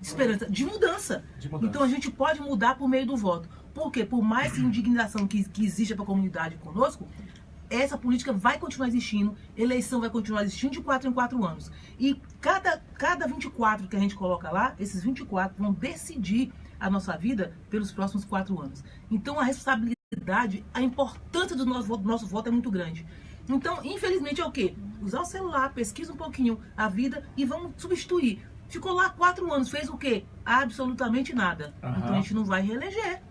esperança de mudança. Então a gente pode mudar por meio do voto. Por quê? Por mais indignação que exista para a comunidade conosco, essa política vai continuar existindo, eleição vai continuar existindo de 4 em 4 anos. E cada 24 que a gente coloca lá, esses 24 vão decidir a nossa vida pelos próximos 4 anos. Então a responsabilidade, a importância do nosso voto é muito grande. Então, infelizmente, é o quê? Usar o celular, pesquisa um pouquinho a vida e vamos substituir. Ficou lá 4 anos, fez o quê? Absolutamente nada. Então a gente não vai reeleger.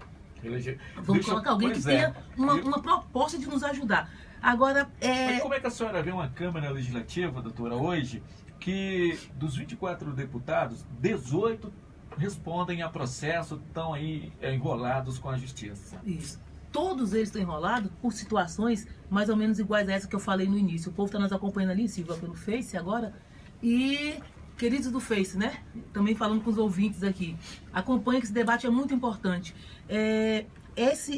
Vamos colocar alguém que tenha uma proposta de nos ajudar. Agora, Mas como é que a senhora vê uma Câmara Legislativa, doutora, hoje, que dos 24 deputados, 18 respondem a processo, estão aí enrolados com a justiça? Isso. Todos eles estão enrolados por situações mais ou menos iguais a essa que eu falei no início. O povo está nos acompanhando ali, Silvia, pelo Face agora. E, queridos do Face, né? Também falando com os ouvintes aqui. Acompanhe que esse debate é muito importante.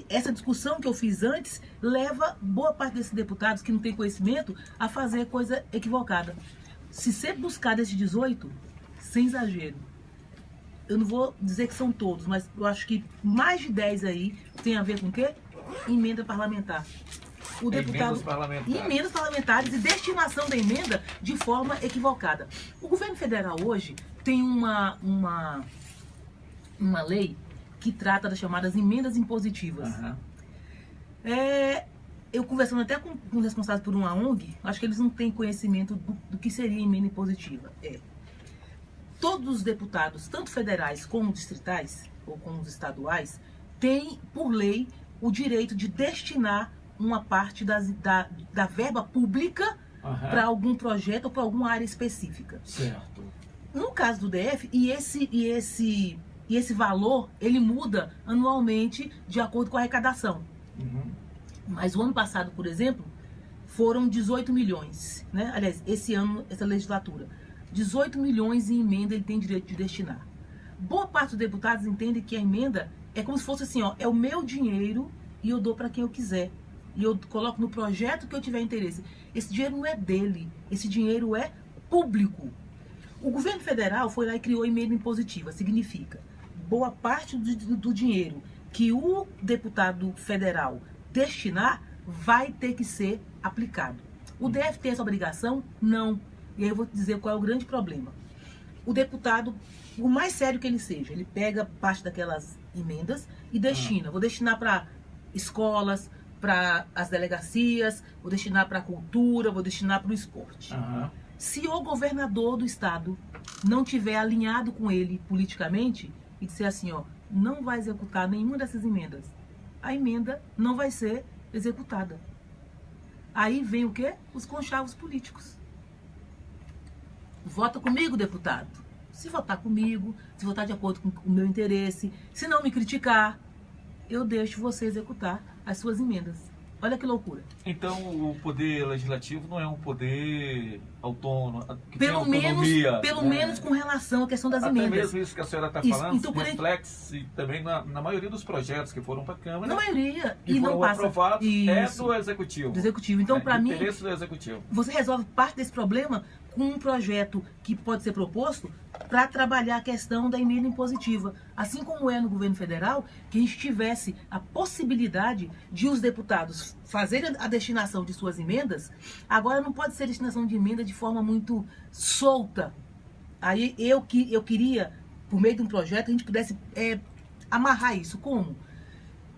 Essa discussão que eu fiz antes leva boa parte desses deputados que não têm conhecimento a fazer coisa equivocada. Se você buscar desses 18, sem exagero, eu não vou dizer que são todos, mas eu acho que mais de 10 aí tem a ver com o quê? Emenda parlamentar. O deputado, emendas parlamentares e destinação da emenda de forma equivocada. O governo federal hoje tem uma lei que trata das chamadas emendas impositivas. Eu conversando até com os responsáveis por uma ONG, acho que eles não têm conhecimento do que seria emenda impositiva. Todos os deputados, tanto federais como distritais, ou como os estaduais, têm, por lei, o direito de destinar uma parte da verba pública para algum projeto ou para alguma área específica. Certo. No caso do DF, e esse valor, ele muda anualmente de acordo com a arrecadação. Mas o ano passado, por exemplo, foram 18 milhões, né? Aliás, esse ano, essa legislatura. 18 milhões em emenda ele tem direito de destinar. Boa parte dos deputados entende que a emenda é como se fosse assim, ó, é o meu dinheiro e eu dou para quem eu quiser. E eu coloco no projeto que eu tiver interesse. Esse dinheiro não é dele, esse dinheiro é público. O governo federal foi lá e criou emenda impositiva, significa boa parte do dinheiro que o deputado federal destinar vai ter que ser aplicado. O DF tem essa obrigação? Não. E aí eu vou te dizer qual é o grande problema. O deputado, o mais sério que ele seja, ele pega parte daquelas emendas e destina. Vou destinar para escolas, para as delegacias, vou destinar para a cultura, vou destinar para o esporte. Se o governador do estado não tiver alinhado com ele politicamente e disser assim, ó, não vai executar nenhuma dessas emendas, a emenda não vai ser executada. Aí vem o quê? Os conchavos políticos. Vota comigo, deputado. Se votar comigo, se votar de acordo com o meu interesse, se não me criticar, eu deixo você executar as suas emendas. Olha que loucura. Então o poder legislativo não é um poder autônomo, que pelo tem autonomia. Pelo menos com relação à questão das emendas. Até mesmo isso que a senhora está falando, então, reflete também na maioria dos projetos que foram para a Câmara. Na maioria. E não foram passa. aprovados do Executivo. Do Executivo. Então, para mim, interesse do Executivo. Você resolve parte desse problema com um projeto que pode ser proposto para trabalhar a questão da emenda impositiva. Assim como é no governo federal, que a gente tivesse a possibilidade de os deputados fazerem a destinação de suas emendas. Agora não pode ser destinação de emenda de forma muito solta. Aí eu queria, por meio de um projeto, que a gente pudesse amarrar isso. Como?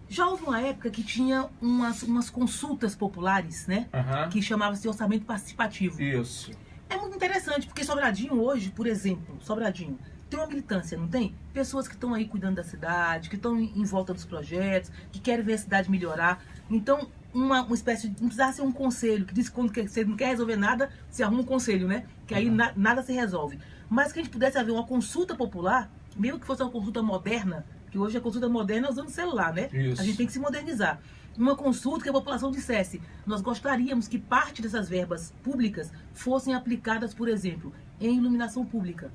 Já houve uma época que tinha umas consultas populares, né? Que chamava-se orçamento participativo. Isso. É muito interessante, porque Sobradinho hoje, por exemplo, Sobradinho tem uma militância, não tem? Pessoas que estão aí cuidando da cidade, que estão em volta dos projetos, que querem ver a cidade melhorar. Então, uma espécie de... Não precisava ser um conselho, que diz que quando você não quer resolver nada, você arruma um conselho, né? Que aí nada se resolve. Mas que a gente pudesse haver uma consulta popular, mesmo que fosse uma consulta moderna, que hoje a consulta moderna é usando celular, né? Isso. A gente tem que se modernizar. Uma consulta que a população dissesse, nós gostaríamos que parte dessas verbas públicas fossem aplicadas, por exemplo, em iluminação pública,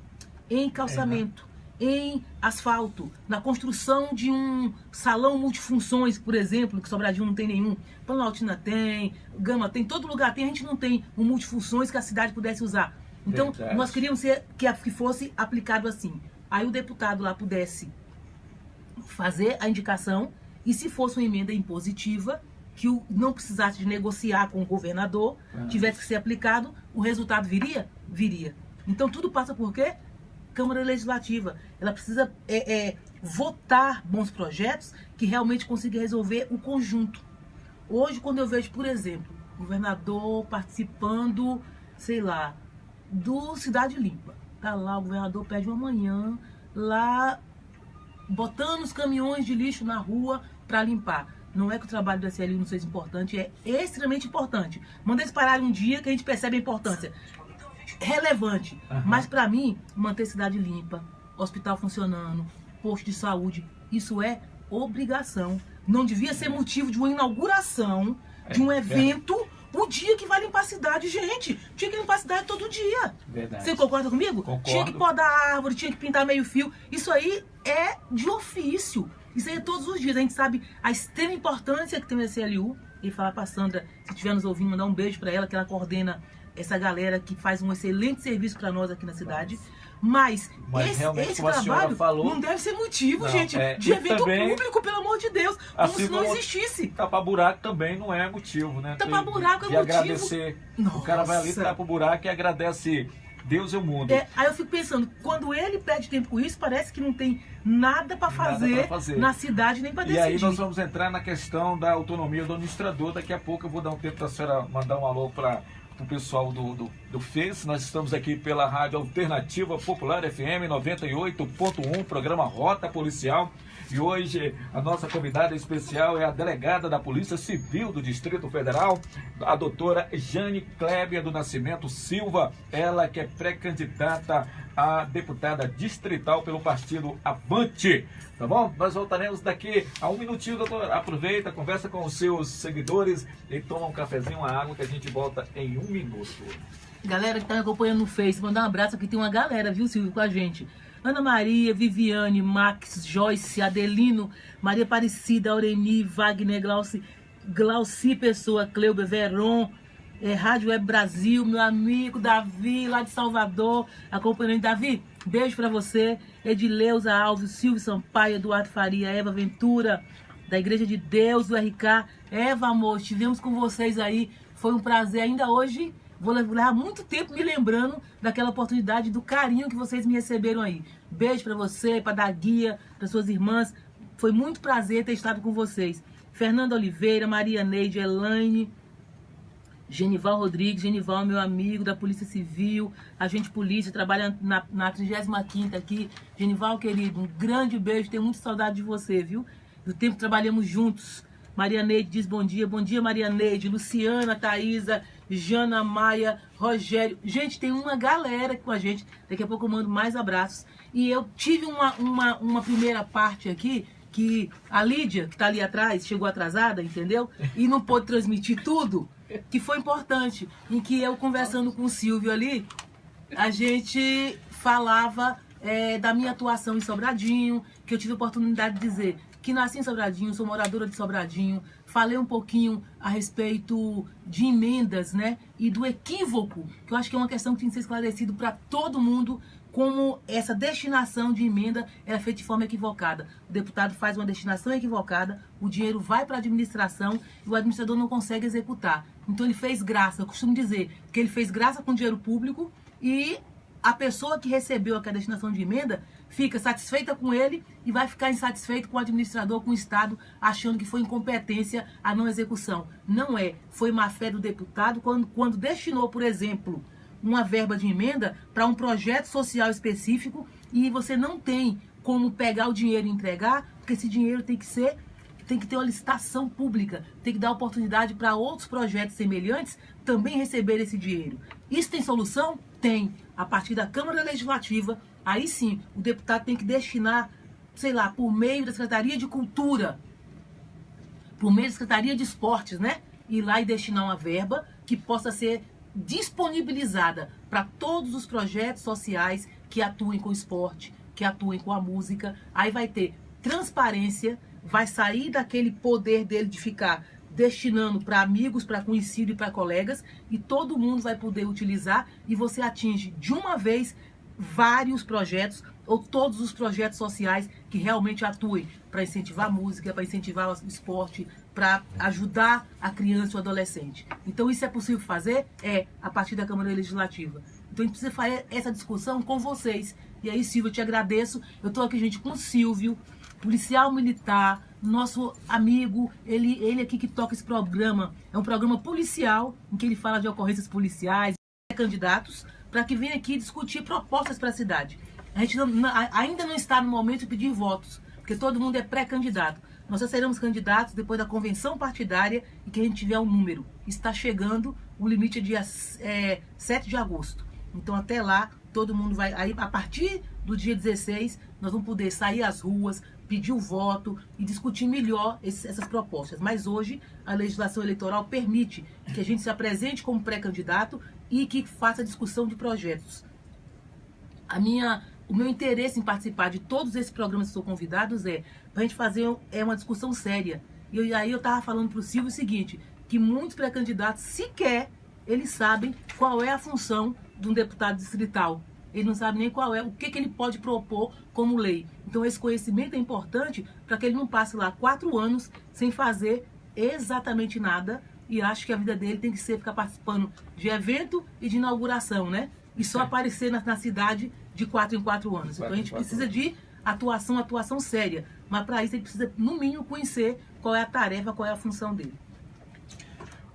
em calçamento, em asfalto, na construção de um salão multifunções, por exemplo, que Sobradinho não tem nenhum. Planaltina tem, Gama tem, todo lugar tem, a gente não tem um multifunções que a cidade pudesse usar. Então, nós queríamos que fosse aplicado assim. aí o deputado lá pudesse fazer a indicação e se fosse uma emenda impositiva, que não precisasse de negociar com o governador, tivesse que ser aplicado, o resultado viria? Viria. Então tudo passa por quê? Câmara Legislativa. Ela precisa votar bons projetos que realmente consigam resolver o conjunto. Hoje, quando eu vejo, por exemplo, governador participando, sei lá, do Cidade Limpa. Tá lá, o governador pede uma manhã lá, botando os caminhões de lixo na rua para limpar. Não é que o trabalho do SLU não seja importante, é extremamente importante. Manda eles pararem um dia que a gente percebe a importância. Relevante. Mas para mim, manter a cidade limpa, hospital funcionando, posto de saúde, isso é obrigação. Não devia ser motivo de uma inauguração de um evento o dia que vai limpar a cidade. Gente, tinha que limpar a cidade todo dia. Verdade. Você concorda comigo? Concordo. Tinha que podar árvore, tinha que pintar meio fio. Isso aí é de ofício. Isso aí é todos os dias. A gente sabe a extrema importância que tem o SLU. E falar pra Sandra, se estiver nos ouvindo, mandar um beijo pra ela, que ela coordena essa galera que faz um excelente serviço para nós aqui na cidade. Mas esse trabalho não deve ser motivo, gente, de evento público, pelo amor de Deus. Como se não existisse. Tapar buraco também não é motivo, né? Tapar buraco é motivo. Agradecer. Nossa. O cara vai ali, tapa o buraco e agradece Deus e o mundo. Aí eu fico pensando, quando ele pede tempo com isso, parece que não tem nada para fazer na cidade, nem para decidir. E aí nós vamos entrar na questão da autonomia do administrador. Daqui a pouco eu vou dar um tempo para a senhora mandar um alô para o pessoal do Face. Nós estamos aqui pela Rádio Alternativa Popular FM 98.1, programa Rota Policial. E hoje a nossa convidada especial é a delegada da Polícia Civil do Distrito Federal, a doutora Jane Clébia do Nascimento Silva, ela que é pré-candidata a deputada distrital pelo partido Avante. Tá bom? Nós voltaremos daqui a um minutinho, doutor. Aproveita, conversa com os seus seguidores e toma um cafezinho, uma água, que a gente volta em um minuto. Galera que tá me acompanhando no Face, mandar um abraço, aqui tem uma galera, viu, Silvio, com a gente. Ana Maria, Viviane, Max, Joyce, Adelino, Maria Aparecida, Aureni, Wagner, Glauci Pessoa, Cleuber, Veron, Rádio Web Brasil, meu amigo Davi, lá de Salvador, acompanhando. Davi, beijo pra você. Edileuza Alves, Silvio Sampaio, Eduardo Faria, Eva Ventura, da Igreja de Deus, do RK. Eva, amor, estivemos com vocês aí, foi um prazer. Ainda hoje, vou levar muito tempo me lembrando daquela oportunidade, do carinho que vocês me receberam aí. Beijo pra você, pra dar guia, para suas irmãs. Foi muito prazer ter estado com vocês. Fernanda Oliveira, Maria Neide, Elaine, Genival Rodrigues. Genival, meu amigo da Polícia Civil, agente polícia, trabalha na 35ª aqui. Genival, querido, um grande beijo, tenho muita saudade de você, viu? Do tempo que trabalhamos juntos. Maria Neide diz bom dia. Bom dia, Maria Neide. Luciana, Thaísa, Jana, Maia, Rogério. Gente, tem uma galera aqui com a gente. Daqui a pouco eu mando mais abraços. E eu tive uma primeira parte aqui, que a Lídia, que está ali atrás, chegou atrasada, entendeu? E não pôde transmitir tudo, que foi importante. Em que eu, conversando com o Silvio ali, a gente falava da minha atuação em Sobradinho, que eu tive a oportunidade de dizer que nasci em Sobradinho, sou moradora de Sobradinho. Falei um pouquinho a respeito de emendas, né? E do equívoco, que eu acho que é uma questão que tem que ser esclarecido para todo mundo, como essa destinação de emenda é feita de forma equivocada. O deputado faz uma destinação equivocada, o dinheiro vai para a administração e o administrador não consegue executar. Então ele fez graça. Eu costumo dizer que ele fez graça com dinheiro público e a pessoa que recebeu aquela destinação de emenda fica satisfeita com ele e vai ficar insatisfeito com o administrador, com o Estado, achando que foi incompetência a não execução. Não é. Foi má fé do deputado quando destinou, por exemplo, uma verba de emenda para um projeto social específico e você não tem como pegar o dinheiro e entregar, porque esse dinheiro tem que ter uma licitação pública, tem que dar oportunidade para outros projetos semelhantes também receber esse dinheiro. Isso tem solução? Tem. A partir da Câmara Legislativa, aí sim, o deputado tem que destinar, sei lá, por meio da Secretaria de Cultura, por meio da Secretaria de Esportes, né? Ir lá e destinar uma verba que possa ser disponibilizada para todos os projetos sociais que atuem com o esporte, que atuem com a música. Aí vai ter transparência, vai sair daquele poder dele de ficar destinando para amigos, para conhecidos e para colegas, e todo mundo vai poder utilizar, e você atinge de uma vez vários projetos ou todos os projetos sociais que realmente atuem para incentivar a música, para incentivar o esporte, para ajudar a criança ou adolescente. Então isso é possível fazer? A partir da Câmara Legislativa. Então a gente precisa fazer essa discussão com vocês. E aí, Silvio, eu te agradeço. Eu estou aqui, gente, com o Silvio, policial militar, nosso amigo, ele aqui que toca esse programa. É um programa policial, em que ele fala de ocorrências policiais, candidatos, para que venha aqui discutir propostas para a cidade. A gente ainda não está no momento de pedir votos, porque todo mundo é pré-candidato. Nós só seremos candidatos depois da convenção partidária e que a gente tiver um número. Está chegando, o limite é dia 7 de agosto. Então até lá, todo mundo vai... Aí, a partir do dia 16, nós vamos poder sair às ruas, pedir o voto e discutir melhor essas propostas. Mas hoje, a legislação eleitoral permite que a gente se apresente como pré-candidato e que faça discussão de projetos. O meu interesse em participar de todos esses programas que são convidados para a gente fazer uma discussão séria. E aí eu estava falando para o Silvio o seguinte, que muitos pré-candidatos sequer eles sabem qual é a função de um deputado distrital. Ele não sabe nem qual é, o que ele pode propor como lei. Então esse conhecimento é importante para que ele não passe lá 4 anos sem fazer exatamente nada. E acho que a vida dele tem que ser ficar participando de evento e de inauguração, né? E só aparecer na cidade de 4 em 4 anos. Então a gente precisa de atuação séria. Mas para isso ele precisa, no mínimo, conhecer qual é a tarefa, qual é a função dele.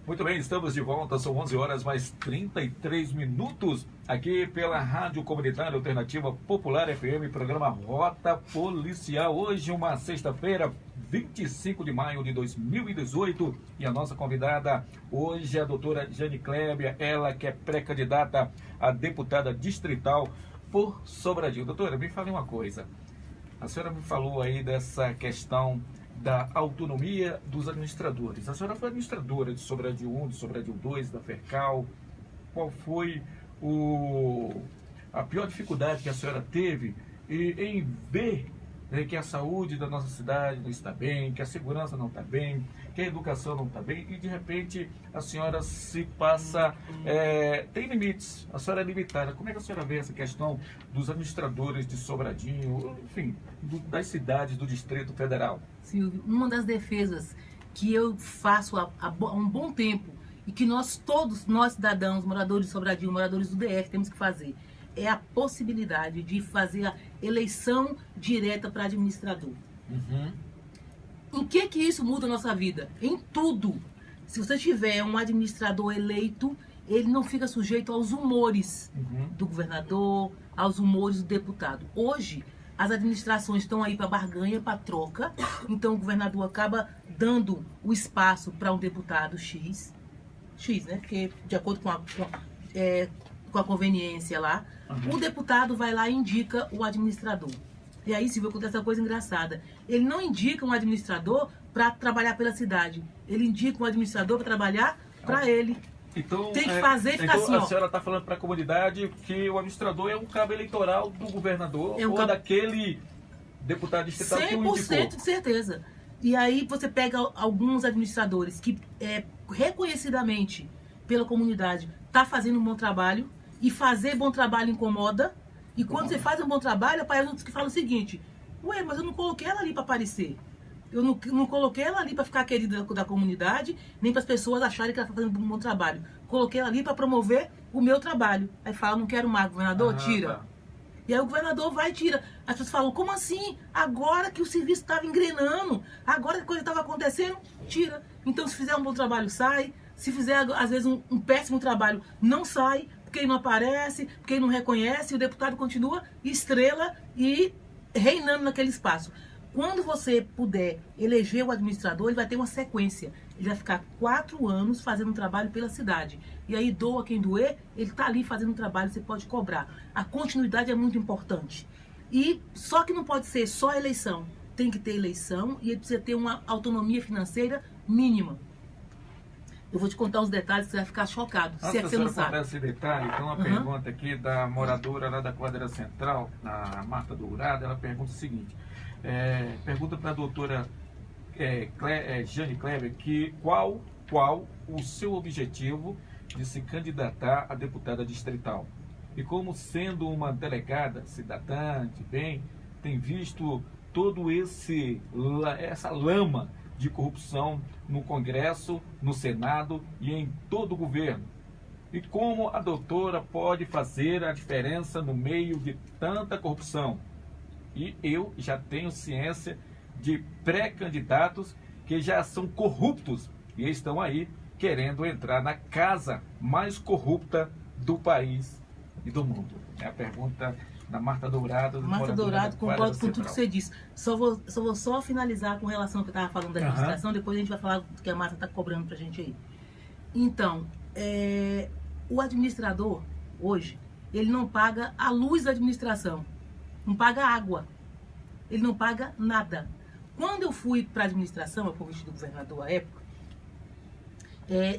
Muito bem, estamos de volta, são 11 horas mais 33 minutos, aqui pela Rádio Comunitária Alternativa Popular FM, programa Rota Policial. Hoje, uma sexta-feira, 25 de maio de 2018, e a nossa convidada hoje é a doutora Jane Kleber, ela que é pré-candidata a deputada distrital por Sobradinho. Doutora, me fale uma coisa, a senhora me falou aí dessa questão da autonomia dos administradores. A senhora foi administradora de Sobradinho 1, de Sobradinho 2, da Fercal. Qual foi a pior dificuldade que a senhora teve em ver que a saúde da nossa cidade não está bem, que a segurança não está bem, que a educação não está bem, e de repente a senhora se passa, tem limites, a senhora é limitada. Como é que a senhora vê essa questão dos administradores de Sobradinho, enfim, das cidades do Distrito Federal? Silvio, uma das defesas que eu faço há um bom tempo e que nós cidadãos, moradores de Sobradinho, moradores do DF, temos que fazer, é a possibilidade de fazer a eleição direta para administrador. Uhum. Em que isso muda a nossa vida? Em tudo. Se você tiver um administrador eleito, ele não fica sujeito aos humores do governador, aos humores do deputado. Hoje, as administrações estão aí para barganha, para troca. Então, o governador acaba dando o espaço para um deputado X, né? Porque, de acordo com a conveniência lá, o deputado vai lá e indica o administrador. E aí, Silvio, acontece uma coisa engraçada. Ele não indica um administrador para trabalhar pela cidade. Ele indica um administrador para trabalhar para ele. Então, tem que fazer e ficar então assim, a senhora está falando para a comunidade que o administrador é um cabo eleitoral do governador ou daquele deputado distrital que o indicou. 100% de certeza. E aí você pega alguns administradores que reconhecidamente pela comunidade está fazendo um bom trabalho, e fazer bom trabalho incomoda, e quando você faz um bom trabalho, aparecem outros que falam o seguinte: ué, mas eu não coloquei ela ali para aparecer. Eu não coloquei ela ali para ficar querida da comunidade, nem para as pessoas acharem que ela está fazendo um bom trabalho. Coloquei ela ali para promover o meu trabalho. Aí fala, não quero mais, governador, tira. Tá. E aí o governador vai e tira. As pessoas falam, como assim? Agora que o serviço estava engrenando, agora que a coisa estava acontecendo, tira. Então, se fizer um bom trabalho, sai. Se fizer, às vezes, um péssimo trabalho, não sai, porque ele não aparece, porque ele não reconhece, e o deputado continua estrela e reinando naquele espaço. Quando você puder eleger o administrador, ele vai ter uma sequência. Ele vai ficar 4 anos fazendo um trabalho pela cidade. E aí, doa quem doer, ele está ali fazendo um trabalho, você pode cobrar. A continuidade é muito importante. E só que não pode ser só eleição. Tem que ter eleição e ele precisa ter uma autonomia financeira mínima. Eu vou te contar os detalhes que você vai ficar chocado, se é que você não sabe. Esse detalhe, então uma pergunta aqui da moradora lá da quadra central, na Marta Dourada, ela pergunta o seguinte, pergunta para a doutora Jane Kleber que qual o seu objetivo de se candidatar a deputada distrital? e como sendo uma delegada cidadã de bem, tem visto todo essa lama de corrupção no Congresso, no Senado e em todo o governo. E como a doutora pode fazer a diferença no meio de tanta corrupção? E eu já tenho ciência de pré-candidatos que já são corruptos e estão aí querendo entrar na casa mais corrupta do país e do mundo. É a pergunta da Marta Dourado. Marta Dourado, concordo com tudo que você disse. Só vou finalizar com relação ao que eu estava falando da administração, depois a gente vai falar do que a Marta está cobrando para a gente aí. Então, o administrador, hoje, ele não paga a luz da administração, não paga água, ele não paga nada. Quando eu fui para a administração, a convite do governador à época,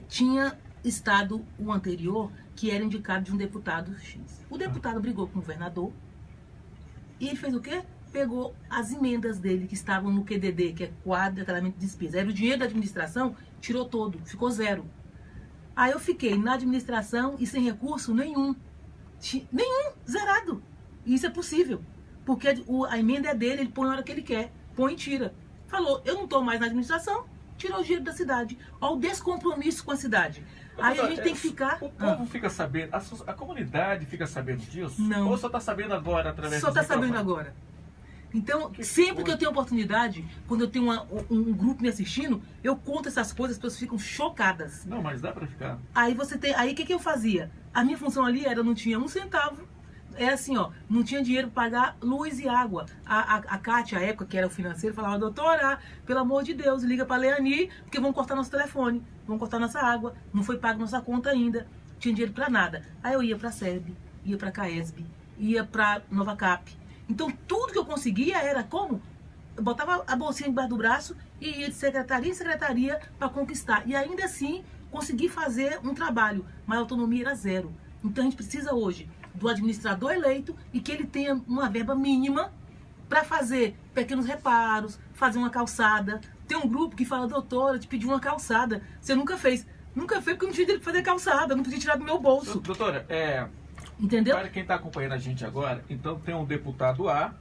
tinha estado o anterior, que era indicado de um deputado X. O deputado brigou com o governador e ele fez o quê? Pegou as emendas dele que estavam no QDD, que é quadro de detalhamento de despesa. Era o dinheiro da administração, tirou todo, ficou zero. Aí eu fiquei na administração e sem recurso nenhum. Nenhum, zerado. E isso é possível, porque a emenda é dele, ele põe a hora que ele quer, põe e tira. Falou, eu não estou mais na administração, tirou o dinheiro da cidade. Olha o descompromisso com a cidade. Aí a gente tem que ficar... O povo fica sabendo, a comunidade fica sabendo disso? Não. Ou só está sabendo agora através Só está sabendo agora. Então, sempre que eu tenho oportunidade, quando eu tenho um grupo me assistindo, eu conto essas coisas, as pessoas ficam chocadas. Não, mas dá para ficar. Aí o que eu fazia? A minha função ali era, não tinha um centavo. Era assim, ó, não tinha dinheiro para pagar luz e água. A Cátia, à época, que era o financeiro, falava, doutora, pelo amor de Deus, liga para a Leani, porque vão cortar nosso telefone, vão cortar nossa água, não foi pago nossa conta ainda, não tinha dinheiro para nada. Aí eu ia para a SERB, ia para a CAESB, ia para Nova Cap. Então, tudo que eu conseguia era como? Eu botava a bolsinha debaixo do braço e ia de secretaria em secretaria para conquistar. E ainda assim, consegui fazer um trabalho, mas a autonomia era zero. Então, a gente precisa hoje do administrador eleito e que ele tenha uma verba mínima para fazer pequenos reparos, fazer uma calçada. Tem um grupo que fala, doutora, te pedi uma calçada. Você nunca fez. Nunca fez porque eu não tinha dinheiro para fazer calçada, não podia tirar do meu bolso. Doutora, entendeu? Para quem está acompanhando a gente agora, então tem um deputado A,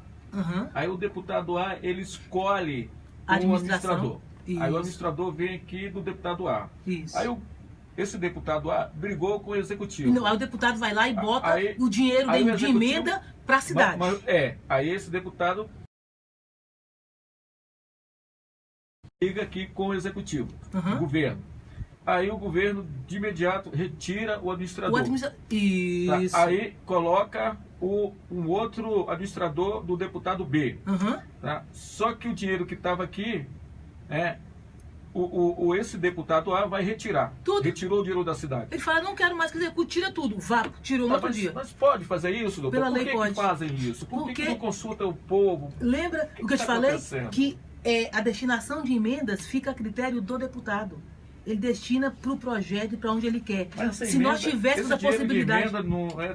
aí o deputado A, ele escolhe um administrador. Isso. Aí o administrador vem aqui do deputado A. Isso. Aí esse deputado A brigou com o executivo. Não, aí o deputado vai lá e bota o dinheiro de emenda para a cidade. Aí esse deputado liga aqui com o executivo, o governo. Aí o governo de imediato retira o administrador. Isso. Tá? Aí coloca um outro administrador do deputado B. Tá? Só que o dinheiro que estava aqui, esse deputado A vai retirar. Tudo. Retirou o dinheiro da cidade. Ele fala, não quero mais que execute, tira tudo. Vá, tirou no outro dia. Mas pode fazer isso, doutor? Pela lei Por pode. que fazem isso? Por que não consulta o povo? Lembra o que eu te falei? Que a destinação de emendas fica a critério do deputado. Ele destina para o projeto e para onde ele quer. Se nós tivéssemos a possibilidade...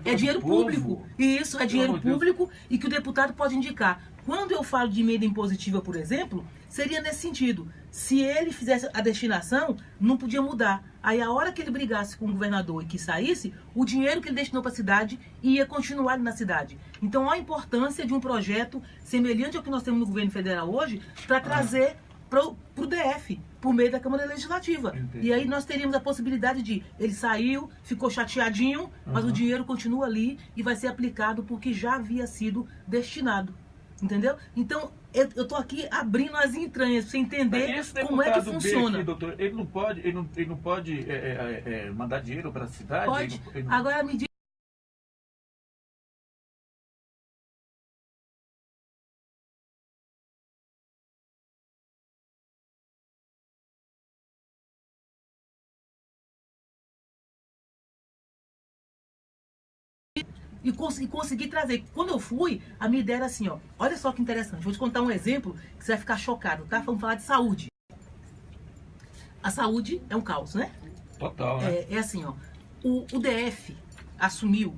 É dinheiro público. Isso, é dinheiro público e que o deputado pode indicar. Quando eu falo de emenda impositiva, por exemplo, seria nesse sentido. Se ele fizesse a destinação, não podia mudar. Aí a hora que ele brigasse com o governador e que saísse, o dinheiro que ele destinou para a cidade ia continuar na cidade. Então, a importância de um projeto semelhante ao que nós temos no governo federal hoje, para trazer para o DF, por meio da Câmara Legislativa. Entendi. E aí nós teríamos a possibilidade de, ele saiu, ficou chateadinho, mas o dinheiro continua ali e vai ser aplicado porque já havia sido destinado. Entendeu? Então, eu estou aqui abrindo as entranhas para você entender como é que funciona. Aqui, doutor, ele não pode mandar dinheiro para a cidade? Pode. Agora me diz. E consegui trazer. Quando eu fui, a minha ideia era assim, ó. Olha só que interessante. Vou te contar um exemplo que você vai ficar chocado, tá? Vamos falar de saúde. A saúde é um caos, né? Total, né? É assim, ó. O DF assumiu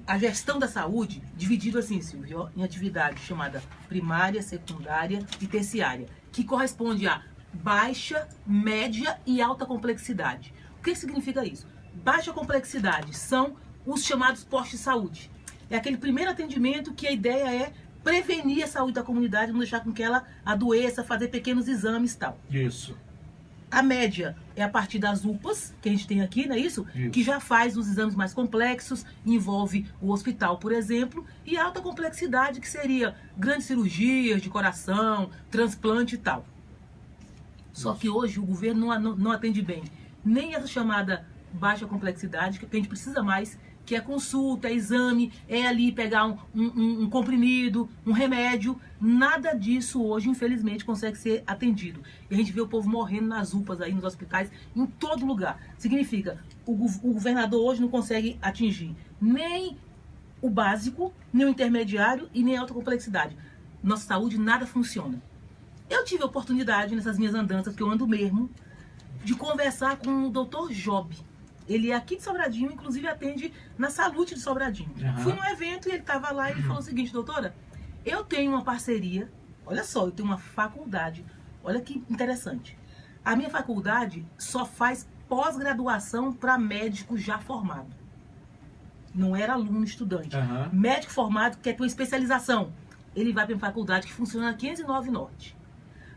a gestão da saúde dividido assim, Silvio, em atividade chamada primária, secundária e terciária, que corresponde a baixa, média e alta complexidade. O que significa isso? Baixa complexidade são os chamados postos de saúde. É aquele primeiro atendimento que a ideia é prevenir a saúde da comunidade, não deixar com que ela adoeça, fazer pequenos exames e tal. Isso. A média é a partir das UPAs, que a gente tem aqui, não é isso? Que já faz os exames mais complexos, envolve o hospital, por exemplo, e a alta complexidade, que seria grandes cirurgias de coração, transplante e tal. Só que hoje o governo não atende bem nem essa chamada baixa complexidade, que a gente precisa mais, que é consulta, é exame, é ali pegar um comprimido, um remédio. Nada disso hoje, infelizmente, consegue ser atendido. E a gente vê o povo morrendo nas UPAs aí, nos hospitais, em todo lugar. Significa, o governador hoje não consegue atingir nem o básico, nem o intermediário e nem a alta complexidade. Nossa saúde, nada funciona. Eu tive a oportunidade, nessas minhas andanças, que eu ando mesmo, de conversar com o Dr. Job. Ele é aqui de Sobradinho, inclusive atende na Salute de Sobradinho. Fui num evento e ele estava lá e ele falou o seguinte: doutora, eu tenho uma parceria, olha só, eu tenho uma faculdade, olha que interessante. A minha faculdade só faz pós-graduação para médico já formado. Não era aluno, estudante. Médico formado quer ter uma especialização. Ele vai para uma faculdade que funciona na 509 Norte.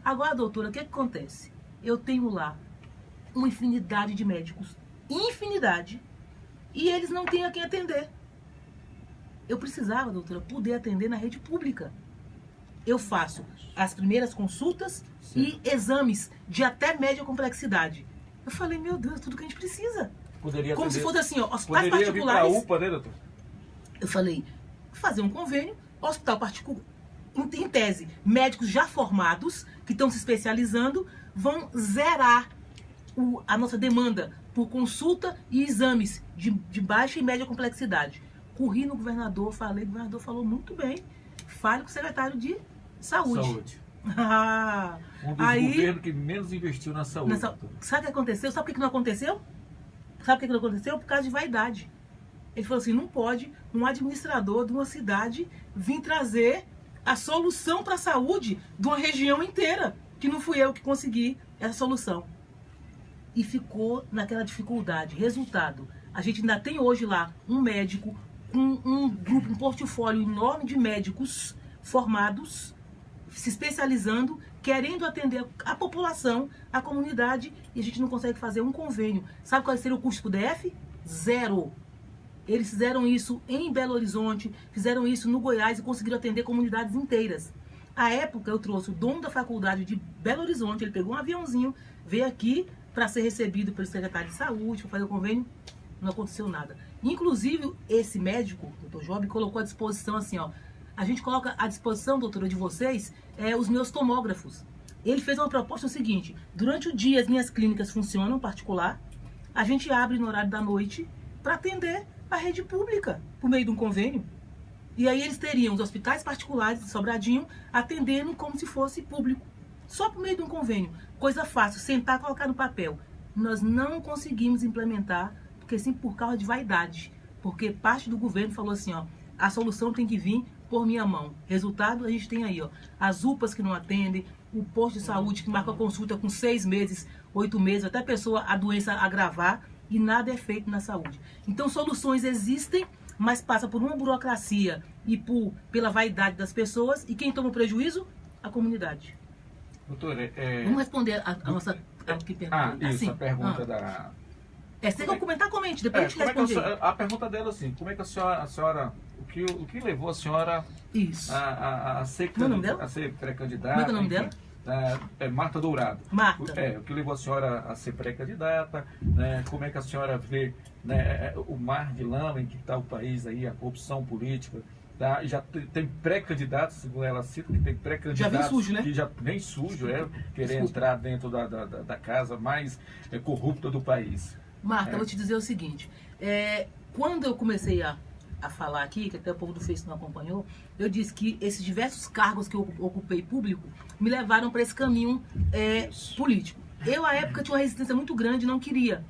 Agora, doutora, o que acontece? Eu tenho lá uma infinidade de médicos, infinidade, e eles não têm a quem atender. Eu precisava, doutora, poder atender na rede pública. Eu faço as primeiras consultas e exames de até média complexidade. Eu falei, meu Deus, tudo que a gente precisa. Poderia como atender, se fosse assim, ó, hospitais poderia particulares. Vir pra UPA, né, doutor? Eu falei, fazer um convênio, hospital particular, em tese, médicos já formados, que estão se especializando, vão zerar a nossa demanda por consulta e exames de baixa e média complexidade. Corri no governador, falei, o governador falou muito bem, fale com o secretário de Saúde. Um dos governos que menos investiu na saúde. Sabe o que aconteceu? Sabe por que não aconteceu? Sabe por que não aconteceu? Por causa de vaidade. Ele falou assim, não pode um administrador de uma cidade vir trazer a solução para a saúde de uma região inteira, que não fui eu que consegui essa solução. E ficou naquela dificuldade. Resultado, a gente ainda tem hoje lá um médico com um grupo, um portfólio enorme de médicos formados, se especializando, querendo atender a população, a comunidade, e a gente não consegue fazer um convênio. Sabe qual seria o custo para o DF? 0. Eles fizeram isso em Belo Horizonte, fizeram isso no Goiás e conseguiram atender comunidades inteiras. À época, eu trouxe o dono da faculdade de Belo Horizonte, ele pegou um aviãozinho, veio aqui para ser recebido pelo secretário de saúde, para fazer o convênio, não aconteceu nada. Inclusive, esse médico, o doutor Job, colocou à disposição assim, ó, a gente coloca à disposição, doutora, de vocês, os meus tomógrafos. Ele fez uma proposta seguinte, durante o dia as minhas clínicas funcionam, particular, a gente abre no horário da noite para atender a rede pública, por meio de um convênio. E aí eles teriam os hospitais particulares de Sobradinho atendendo como se fosse público. Só por meio de um convênio. Coisa fácil, sentar e colocar no papel. Nós não conseguimos implementar, porque sim por causa de vaidade. Porque parte do governo falou assim, ó, a solução tem que vir por minha mão. Resultado, a gente tem aí, ó, as UPAs que não atendem, o posto de saúde que marca a consulta com 6 meses, 8 meses, até a doença agravar, e nada é feito na saúde. Então, soluções existem, mas passa por uma burocracia e pela vaidade das pessoas, e quem toma o prejuízo? A comunidade. Doutora, vamos responder a nossa pergunta. Isso, a pergunta da... Se você comentar, comente, depois a gente responde. A pergunta dela, assim, como é que a senhora o que levou a senhora a ser pré-candidata? Como é que é o nome dela? Marta Dourado. Marta. O que levou a senhora a ser pré-candidata, né? Como é que a senhora vê, né, o mar de lama em que está o país aí, a corrupção política, tá? Já tem pré-candidatos, segundo ela cita, que tem pré-candidatos já vem sujo, né? Que já vem sujo, querer entrar dentro da casa mais corrupta do país. Marta, eu vou te dizer o seguinte, quando eu comecei a falar aqui, que até o povo do Face não acompanhou, eu disse que esses diversos cargos que eu ocupei público me levaram para esse caminho político. Eu, à época, tinha uma resistência muito grande e não queria.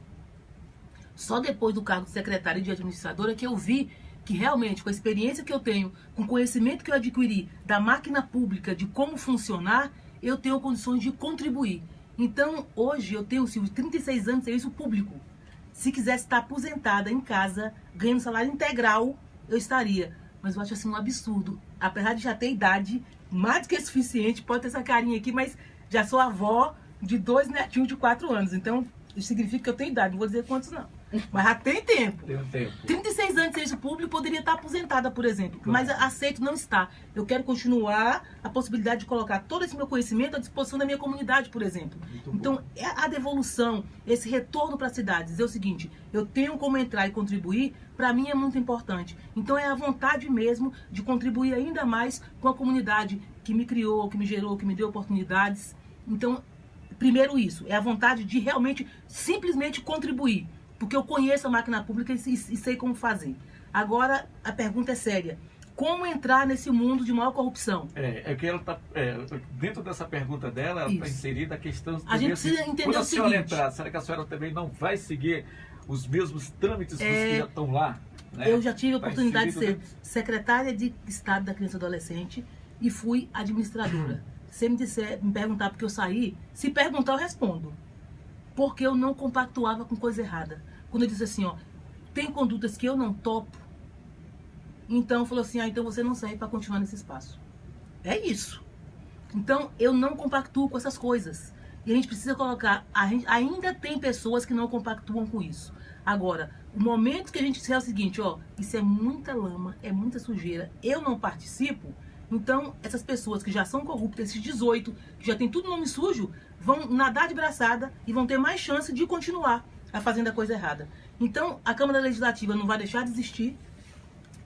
Só depois do cargo de secretária e de administradora que eu vi que realmente, com a experiência que eu tenho, com o conhecimento que eu adquiri da máquina pública, de como funcionar, eu tenho condições de contribuir. Então, hoje, eu tenho, Silvio, 36 anos de serviço público. Se quisesse estar aposentada em casa, ganhando salário integral, eu estaria. Mas eu acho assim um absurdo. Apesar de já ter idade, mais do que suficiente, pode ter essa carinha aqui, mas já sou avó de 2 netinhos de 4 anos. Então, isso significa que eu tenho idade, não vou dizer quantos não. Mas já tem tempo. Tem um tempo. 36 anos de serviço público, poderia estar aposentada, por exemplo. Claro. Mas aceito não estar. Eu quero continuar a possibilidade de colocar todo esse meu conhecimento à disposição da minha comunidade, por exemplo. Então, a devolução, esse retorno para a cidade, dizer o seguinte, eu tenho como entrar e contribuir, para mim é muito importante. Então, é a vontade mesmo de contribuir ainda mais com a comunidade que me criou, que me gerou, que me deu oportunidades. Então, primeiro isso, é a vontade de realmente, simplesmente contribuir. Porque eu conheço a máquina pública e sei como fazer. Agora, a pergunta é séria. Como entrar nesse mundo de maior corrupção? É que ela está... dentro dessa pergunta dela, ela está inserida a questão... A gente precisa entender o seguinte... Quando a senhora entrar, será que a senhora também não vai seguir os mesmos trâmites dos que já estão lá? Né? Eu já tive a oportunidade de ser secretária de Estado da Criança e Adolescente e fui administradora. Se me perguntar porque eu saí, se perguntar eu respondo. Porque eu não compactuava com coisa errada. Quando eu disse assim, ó, tem condutas que eu não topo, então falou assim, então você não serve para continuar nesse espaço. É isso. Então eu não compactuo com essas coisas. E a gente precisa colocar, ainda tem pessoas que não compactuam com isso. Agora, o momento que a gente disser o seguinte, ó, isso é muita lama, é muita sujeira, eu não participo, então essas pessoas que já são corruptas, esses 18, que já tem tudo nome sujo, vão nadar de braçada e vão ter mais chance de continuar a fazendo a coisa errada. Então, a Câmara Legislativa não vai deixar de existir,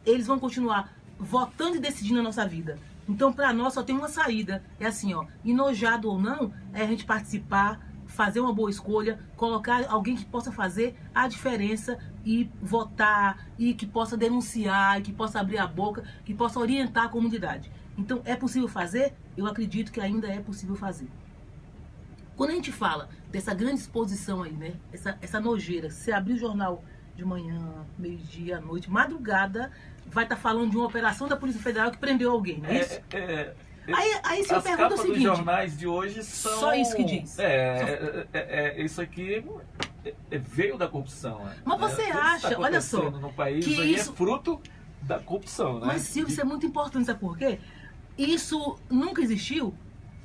eles vão continuar votando e decidindo a nossa vida. Então, para nós, só tem uma saída. É assim, ó, enojado ou não, é a gente participar, fazer uma boa escolha, colocar alguém que possa fazer a diferença e votar, e que possa denunciar, e que possa abrir a boca, que possa orientar a comunidade. Então, é possível fazer? Eu acredito que ainda é possível fazer. Quando a gente fala dessa grande exposição aí, né? Essa nojeira, se abrir o jornal de manhã, meio-dia, à noite, madrugada, vai estar falando de uma operação da Polícia Federal que prendeu alguém, não é isso? Aí se eu pergunto o seguinte... As capas dos jornais de hoje são... Só isso que diz. Isso aqui veio da corrupção. Mas você acha, olha só... no país que aí isso... é fruto da corrupção, né? Mas, Silvio, isso é muito importante, sabe por quê? Isso nunca existiu?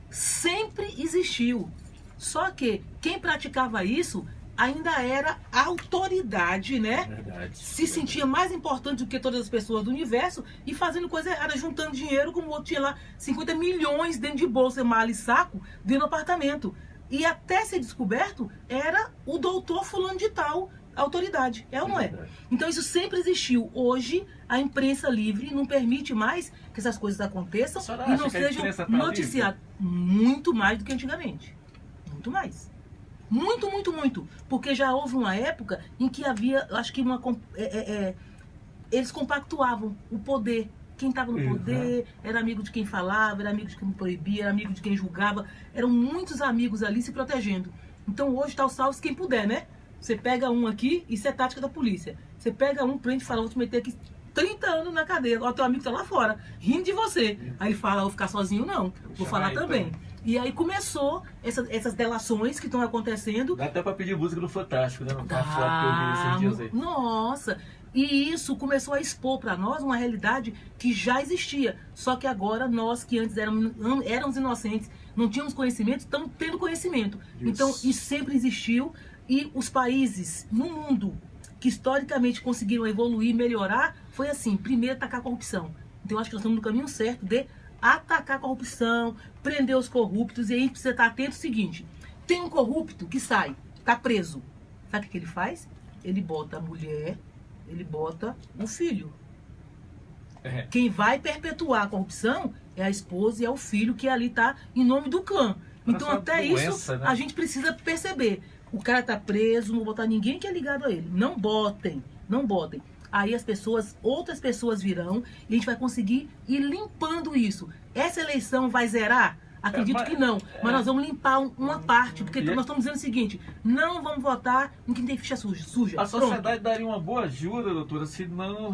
Sempre existiu. Só que quem praticava isso ainda era a autoridade, né? Verdade. Se sentia mais importante do que todas as pessoas do universo e fazendo coisa errada, juntando dinheiro, como o outro tinha lá 50 milhões dentro de bolsa, mala e saco, dentro do apartamento. E até ser descoberto, era o doutor fulano de tal, autoridade. É ou não é? Então isso sempre existiu. Hoje, a imprensa livre não permite mais que essas coisas aconteçam e não sejam noticiadas. Muito mais do que antigamente. Muito mais. Muito, muito, muito. Porque já houve uma época em que havia, acho que eles compactuavam o poder. Quem estava no poder era amigo de quem falava, era amigo de quem proibia, era amigo de quem julgava. Eram muitos amigos ali se protegendo. Então hoje está o salve quem puder, né? Você pega um aqui, isso é tática da polícia. Você pega um, prende e fala, vou te meter aqui 30 anos na cadeia. Ó, teu amigo está lá fora, rindo de você. Aí ele fala, vou ficar sozinho não, vou falar também. E aí começou essas delações que estão acontecendo. Dá até pra pedir música no Fantástico, né? Uma foto que eu vi esses dias aí. Nossa! E isso começou a expor para nós uma realidade que já existia. Só que agora nós que antes éramos inocentes, não tínhamos conhecimento, estamos tendo conhecimento. Isso. Então isso sempre existiu e os países no mundo que historicamente conseguiram evoluir, melhorar, foi assim, primeiro atacar a corrupção. Então eu acho que nós estamos no caminho certo de atacar a corrupção, prender os corruptos, e aí a gente precisa estar atento ao seguinte, tem um corrupto que sai, está preso. Sabe o que ele faz? Ele bota a mulher, ele bota o filho. Quem vai perpetuar a corrupção é a esposa e é o filho que ali está em nome do clã. Então até isso, né? A gente precisa perceber. O cara está preso, não vou botar ninguém que é ligado a ele. Não botem, não botem. Aí as pessoas, outras pessoas virão e a gente vai conseguir ir limpando isso. Essa eleição vai zerar? Acredito que não. Mas nós vamos limpar uma parte, porque nós estamos dizendo o seguinte, não vamos votar em quem tem ficha suja. A sociedade daria uma boa ajuda, doutora, se não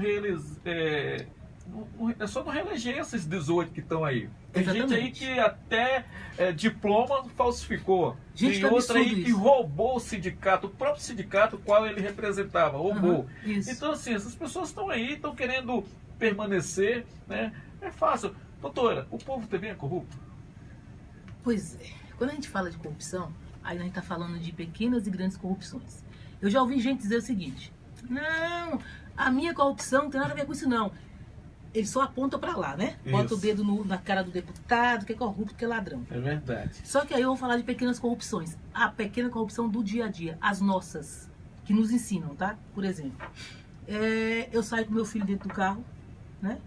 É só não reeleger esses 18 que estão aí. Tem Exatamente. gente aí que até diploma falsificou. Gente, Tem outra aí que isso. roubou o sindicato, o próprio sindicato qual ele representava, roubou. Isso. Então, assim, essas pessoas estão aí, estão querendo permanecer, né? É fácil. Doutora, o povo também é corrupto? Pois é. Quando a gente fala de corrupção, aí a gente está falando de pequenas e grandes corrupções. Eu já ouvi gente dizer o seguinte: não, a minha corrupção não tem nada a ver com isso, não. Ele só aponta para lá, né? Bota o dedo na cara do deputado, que é corrupto, que é ladrão. É verdade. Só que aí eu vou falar de pequenas corrupções. A pequena corrupção do dia a dia, as nossas, que nos ensinam, tá? Por exemplo, eu saio com meu filho dentro do carro, né?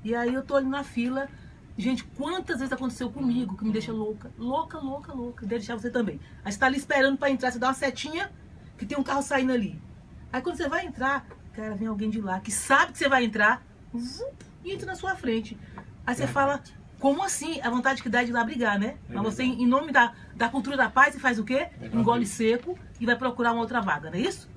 E aí eu tô ali na fila. Gente, quantas vezes aconteceu comigo que me deixa louca? Louca, louca, louca. Deve deixar você também. Aí você tá ali esperando para entrar, você dá uma setinha, que tem um carro saindo ali. Aí quando você vai entrar, cara, vem alguém de lá que sabe que você vai entrar, e entra na sua frente. Aí você fala, como assim? A vontade que dá é de ir lá brigar, né? Mas você, em nome da cultura da paz, você faz o quê? Engole seco e vai procurar uma outra vaga, não é isso?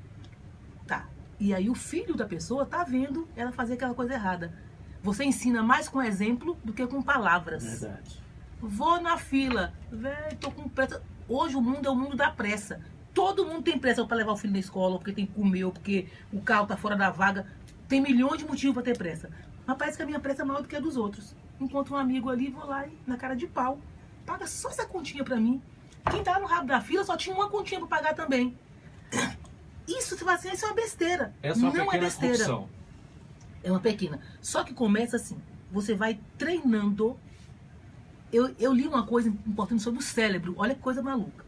Tá. E aí o filho da pessoa tá vendo ela fazer aquela coisa errada. Você ensina mais com exemplo do que com palavras. Verdade. Vou na fila. Véi, tô com pressa. Hoje o mundo é o mundo da pressa. Todo mundo tem pressa para levar o filho na escola, porque tem que comer, ou porque o carro tá fora da vaga. Tem milhões de motivos para ter pressa. Mas parece que a minha pressa é maior do que a dos outros. Encontro um amigo ali, vou lá e, na cara de pau, paga só essa continha para mim. Quem tava no rabo da fila só tinha uma continha para pagar também. Isso, você fala assim, isso é uma besteira. Essa é uma Não pequena é besteira. corrupção. É uma pequena. Só que começa assim. Você vai treinando. Eu li uma coisa importante sobre o cérebro. Olha que coisa maluca.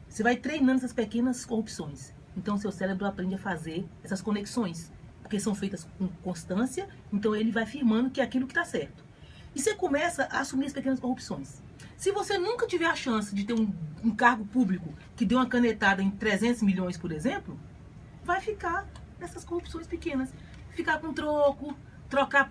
Você vai treinando essas pequenas corrupções. Então seu cérebro aprende a fazer essas conexões. Porque são feitas com constância. Então ele vai firmando que é aquilo que está certo. E você começa a assumir as pequenas corrupções. Se você nunca tiver a chance de ter um cargo público que dê uma canetada em 300 milhões, por exemplo, vai ficar nessas corrupções pequenas. Ficar com troco, trocar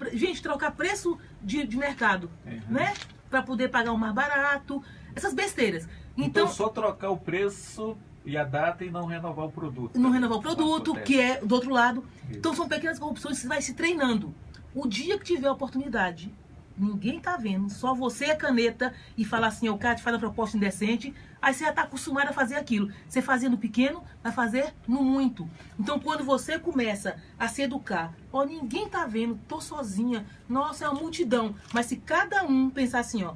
preço de mercado, né? Para poder pagar o mais barato, essas besteiras. Então só trocar o preço e a data e não renovar o produto. Não renovar o produto, que é do outro lado. Isso. Então são pequenas corrupções que você vai se treinando. O dia que tiver a oportunidade, ninguém tá vendo, só você é caneta e falar assim, o cara te faz uma proposta indecente, aí você já tá acostumado a fazer aquilo. Você fazia no pequeno, vai fazer no muito. Então quando você começa a se educar, ó, ninguém tá vendo, tô sozinha, nossa, é uma multidão. Mas se cada um pensar assim, ó,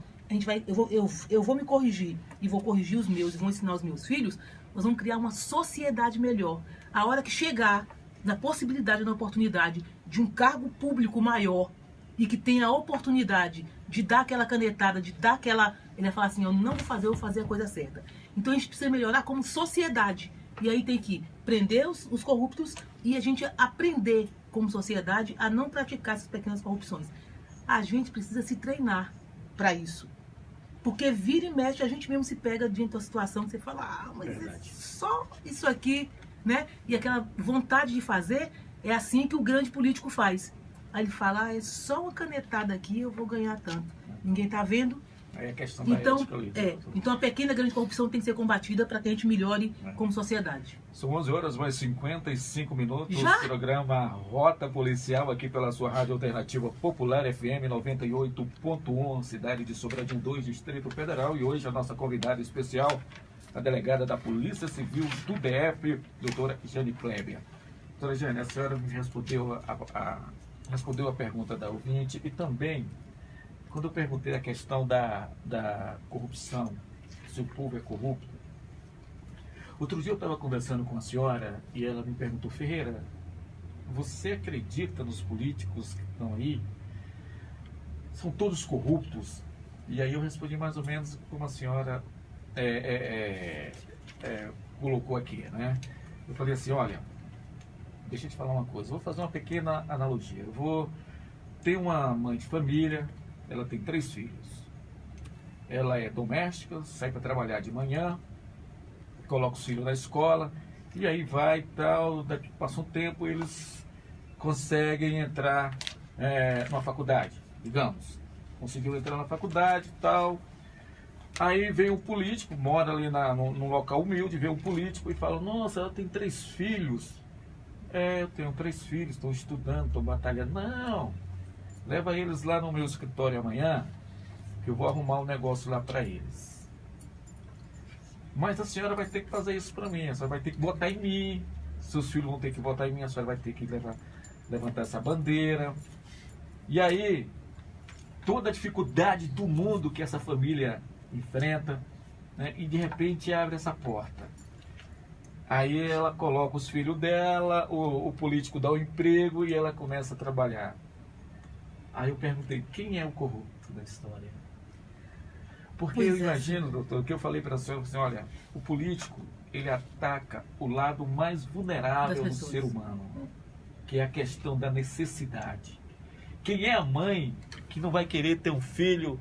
eu vou me corrigir e vou corrigir os meus e vou ensinar os meus filhos, nós vamos criar uma sociedade melhor. A hora que chegar na possibilidade, na oportunidade de um cargo público maior, e que tenha a oportunidade de dar aquela canetada, de dar aquela... Ele vai falar assim, eu não vou fazer, eu vou fazer a coisa certa. Então a gente precisa melhorar como sociedade. E aí tem que prender os corruptos e a gente aprender como sociedade a não praticar essas pequenas corrupções. A gente precisa se treinar para isso. Porque vira e mexe, a gente mesmo se pega diante da situação que você fala, ah, mas é só isso aqui, né? E aquela vontade de fazer é assim que o grande político faz. Aí ele fala, ah, é só uma canetada aqui, eu vou ganhar tanto. Ninguém tá vendo. Aí é questão da ética. Então a pequena grande corrupção tem que ser combatida para que a gente melhore como sociedade. São 11 horas mais 55 minutos. Já? Programa Rota Policial aqui pela sua Rádio Alternativa Popular FM 98.1, cidade de Sobradinho 2, Distrito Federal. E hoje a nossa convidada especial, a delegada da Polícia Civil do DF, doutora Jane Kleber. Doutora Jane, a senhora me respondeu respondeu a pergunta da ouvinte e também, quando eu perguntei a questão da corrupção, se o povo é corrupto, outro dia eu estava conversando com a senhora e ela me perguntou, Ferreira, você acredita nos políticos que estão aí? São todos corruptos? E aí eu respondi mais ou menos como a senhora colocou aqui, né? Eu falei assim, olha, deixa eu te falar uma coisa, vou fazer uma pequena analogia. Eu vou ter uma mãe de família, ela tem 3 filhos. Ela é doméstica, sai para trabalhar de manhã, coloca os filhos na escola, e aí vai e tal, daqui passa um tempo, eles conseguem entrar numa faculdade, digamos. Conseguiu entrar na faculdade e tal. Aí vem um político, mora ali num local humilde, vem um político e fala, nossa, ela tem 3 filhos. Eu tenho 3 filhos, estou estudando, estou batalhando. Não, leva eles lá no meu escritório amanhã, que eu vou arrumar um negócio lá para eles. Mas a senhora vai ter que fazer isso para mim, a senhora vai ter que votar em mim, seus filhos vão ter que votar em mim, a senhora vai ter que levantar essa bandeira. E aí, toda a dificuldade do mundo que essa família enfrenta, né, e de repente abre essa porta. Aí ela coloca os filhos dela, o político dá o emprego e ela começa a trabalhar. Aí eu perguntei, quem é o corrupto da história? Porque eu imagino, doutor, que eu falei para a senhora, assim, olha, o político, ele ataca o lado mais vulnerável do ser humano, que é a questão da necessidade. Quem é a mãe que não vai querer ter um filho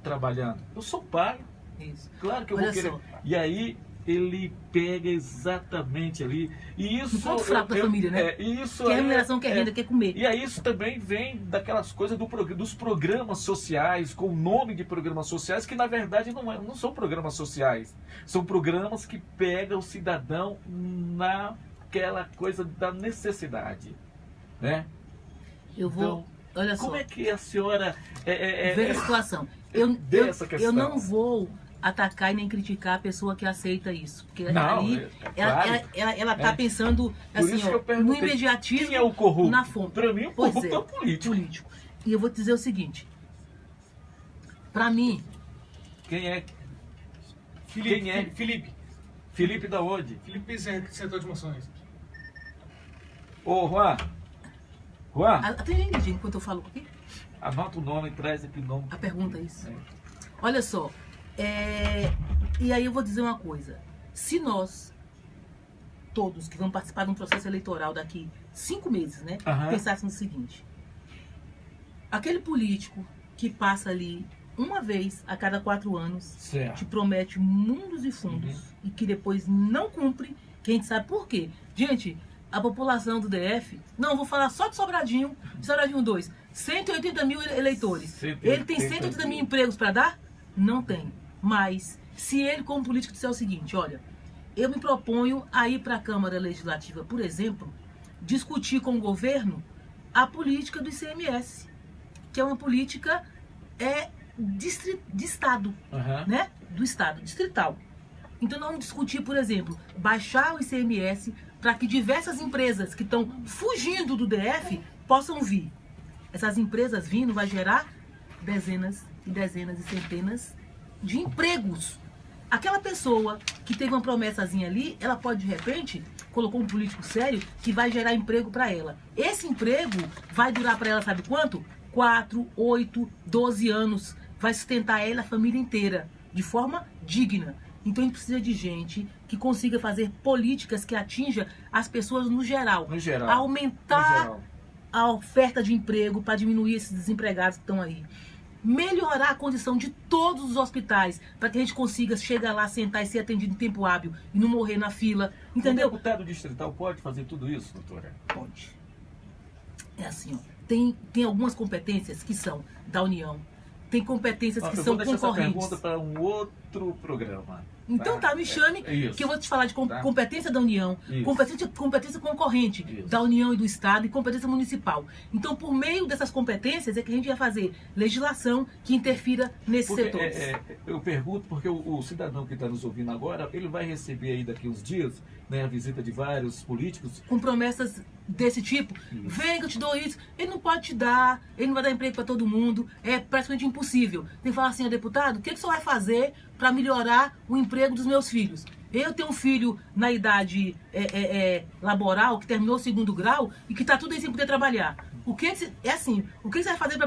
trabalhando? Eu sou pai. Isso. Claro que eu vou querer. E aí ele pega exatamente ali. E isso, o ponto fraco da família, né? Isso quer remuneração, quer renda, quer comer. E aí isso também vem daquelas coisas dos programas sociais, com o nome de programas sociais, que na verdade não são programas sociais. São programas que pegam o cidadão naquela coisa da necessidade, né? Eu vou... Então, olha só. Como é que a senhora... Vê a situação. Eu não vou atacar e nem criticar a pessoa que aceita isso. Porque não, ali ela está pensando assim, no imediatismo, quem é o corrupto? Na fome. Para mim, o corrupto é o político. E eu vou te dizer o seguinte. Para mim... Quem é? Felipe. Felipe da onde? Felipe, setor de moções. Ô, Juan. Atende enquanto eu falo aqui. Anota o nome e traz aqui o nome. A pergunta é isso. Olha só. E aí eu vou dizer uma coisa. Se nós, todos que vamos participar de um processo eleitoral daqui 5 meses, né? Pensássemos no seguinte. Aquele político que passa ali uma vez a cada 4 anos, certo, te promete mundos e fundos e que depois não cumpre, que a gente sabe por quê. Gente, a população do DF, não, vou falar só de Sobradinho 2, 180 mil eleitores. Ele tem 180 mil empregos para dar? Não tem. Mas, se ele, como político, disser o seguinte, olha, eu me proponho a ir para a Câmara Legislativa, por exemplo, discutir com o governo a política do ICMS, que é uma política de Estado, né? Do Estado, distrital. Então, nós vamos discutir, por exemplo, baixar o ICMS para que diversas empresas que estão fugindo do DF possam vir. Essas empresas vindo vai gerar dezenas e dezenas e centenas de empregos. Aquela pessoa que teve uma promessazinha ali, ela pode, de repente, colocou um político sério que vai gerar emprego para ela. Esse emprego vai durar para ela, sabe quanto? 4, 8, 12 anos. Vai sustentar ela, a família inteira, de forma digna. Então a gente precisa de gente que consiga fazer políticas que atinja as pessoas no geral. Aumentar a oferta de emprego para diminuir esses desempregados que estão aí. Melhorar a condição de todos os hospitais para que a gente consiga chegar lá, sentar e ser atendido em tempo hábil e não morrer na fila. Entendeu? O deputado distrital pode fazer tudo isso, doutora? Pode. É assim, ó. Tem algumas competências que são da União. Tem competências que são concorrentes. Eu vou deixar essa pergunta para um outro programa. Então me chame, que eu vou te falar de competência da União, competência concorrente da União e do Estado e competência municipal. Então, por meio dessas competências é que a gente vai fazer legislação que interfira nesses setores. Eu pergunto porque o cidadão que está nos ouvindo agora, ele vai receber aí daqui uns dias, né, a visita de vários políticos. Com promessas desse tipo, vem que eu te dou isso, ele não pode te dar, ele não vai dar emprego para todo mundo, é praticamente impossível. Tem que falar assim, deputado, o que você vai fazer para melhorar o emprego dos meus filhos? Eu tenho um filho na idade laboral, que terminou o 2º grau e que está tudo aí sem poder trabalhar. O que você vai fazer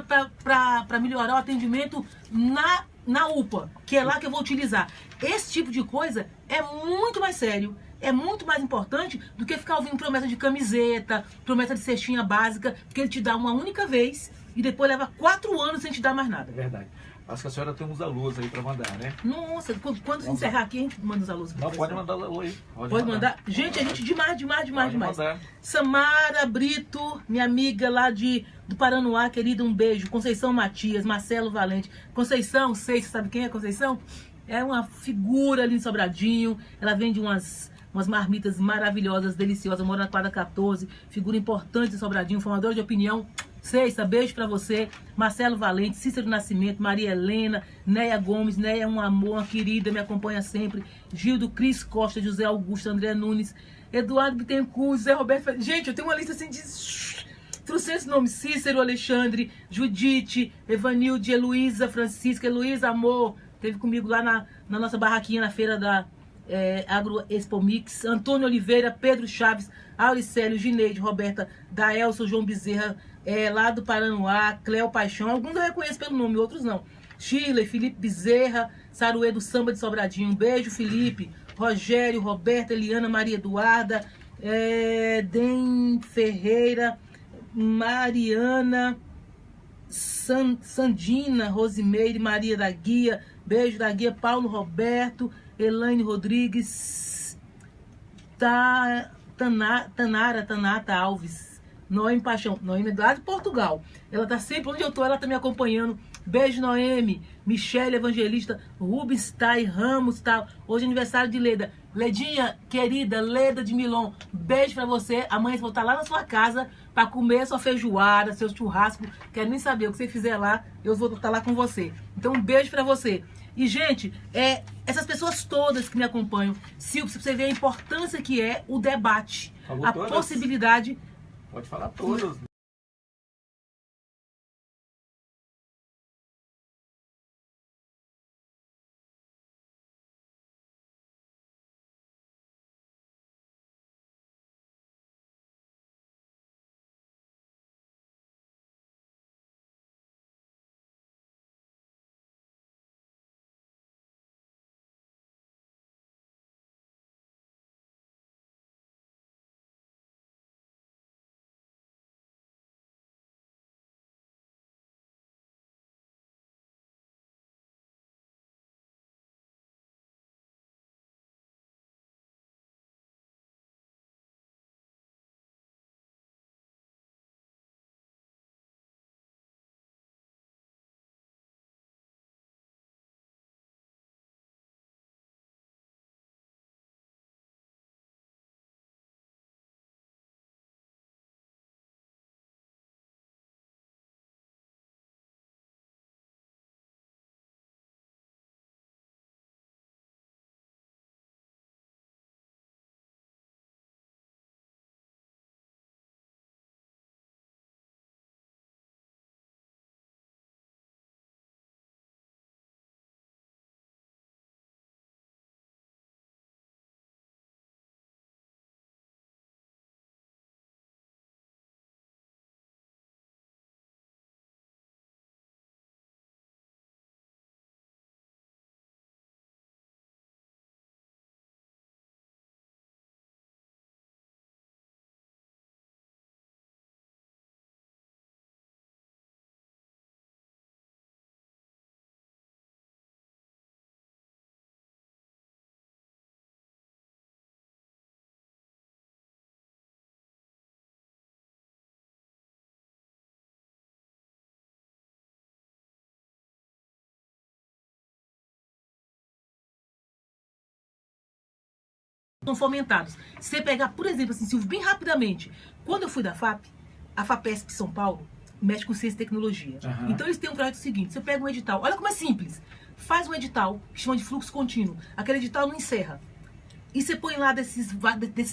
para melhorar o atendimento na UPA, que é lá que eu vou utilizar? Esse tipo de coisa é muito mais sério. É muito mais importante do que ficar ouvindo promessa de camiseta, promessa de cestinha básica, porque ele te dá uma única vez e depois leva 4 anos sem te dar mais nada. É verdade. Acho que a senhora tem uns alôs aí para mandar, né? Nossa, quando se encerrar aqui, a gente manda os alôs. Não, pode mandar o alô aí. Pode mandar. Gente, a gente demais. Samara Brito, minha amiga lá do Paranoá, querida, um beijo. Conceição Matias, Marcelo Valente. Conceição, você sabe quem é Conceição? É uma figura ali em Sobradinho. Ela vende umas marmitas maravilhosas, deliciosas, mora na quadra 14, figura importante de Sobradinho, formadora de opinião. Ceissa, beijo pra você. Marcelo Valente, Cícero Nascimento, Maria Helena, Neia Gomes. Neia é um amor, uma querida, me acompanha sempre. Gildo, Cris Costa, José Augusto, André Nunes, Eduardo Bittencourt, José Roberto. Gente, eu tenho uma lista assim de 300 nomes. Cícero, Alexandre, Judite, Evanilde, Heloísa, Francisca. Heloísa, amor, esteve comigo lá na nossa barraquinha na feira da Agro Expo Mix. Antônio Oliveira, Pedro Chaves, Auricélio, Gineide, Roberta, Daelson, João Bezerra, lá do Paranoá, Cléo Paixão. Alguns eu reconheço pelo nome, outros não. Shirley, Felipe Bezerra, Saruê do Samba de Sobradinho. Um beijo, Felipe. Rogério, Roberta, Eliana, Maria Eduarda, Den Ferreira, Mariana, Sandina, Rosimeire, Maria da Guia, beijo da Guia, Paulo Roberto, Elaine Rodrigues, Tanata Alves, Noemi Paixão, Noemi é lá de Portugal, ela tá sempre, onde eu tô, ela tá me acompanhando. Beijo, Noemi, Michele Evangelista, Rubens Tai, Ramos, tal. Hoje é aniversário de Leda. Ledinha, querida, Leda de Milon, beijo pra você. Amanhã eu vou estar lá na sua casa pra comer sua feijoada, seu churrasco. Quero nem saber o que você fizer lá, eu vou estar lá com você. Então, um beijo pra você. E, gente, essas pessoas todas que me acompanham, Silvio, pra você ver a importância que é o debate. Falou a todas. Possibilidade. Pode falar todas. São fomentados. Se você pegar, por exemplo, assim, Silvio, bem rapidamente, quando eu fui da FAP, a FAPESP São Paulo mexe com ciência e tecnologia. Uhum. Então eles têm um projeto seguinte, você pega um edital, olha como é simples, faz um edital, que chama de fluxo contínuo, aquele edital não encerra. E você põe lá desses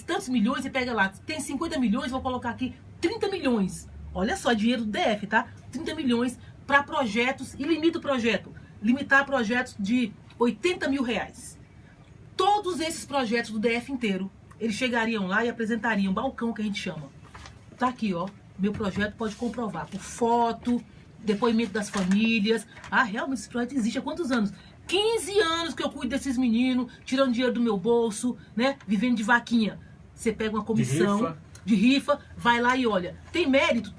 tantos milhões, você pega lá, tem 50 milhões, vou colocar aqui 30 milhões. Olha só, dinheiro do DF, tá? 30 milhões para projetos, e limita o projeto. Limitar projetos de 80 mil reais. Todos esses projetos do DF inteiro, eles chegariam lá e apresentariam um balcão que a gente chama. Tá aqui, ó. Meu projeto pode comprovar por foto, depoimento das famílias. Ah, realmente esse projeto existe há quantos anos? 15 anos que eu cuido desses meninos, tirando dinheiro do meu bolso, né? Vivendo de vaquinha. Você pega uma comissão de rifa, vai lá e olha. Tem mérito,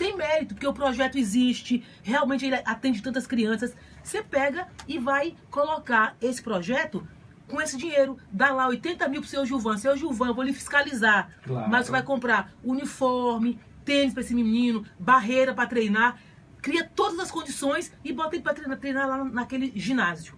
porque o projeto existe, realmente ele atende tantas crianças. Você pega e vai colocar esse projeto com esse dinheiro, dá lá 80 mil pro seu Gilvan. Seu Gilvan, eu vou lhe fiscalizar. Claro. Mas você vai comprar uniforme, tênis para esse menino, barreira para treinar, cria todas as condições e bota ele para treinar lá naquele ginásio.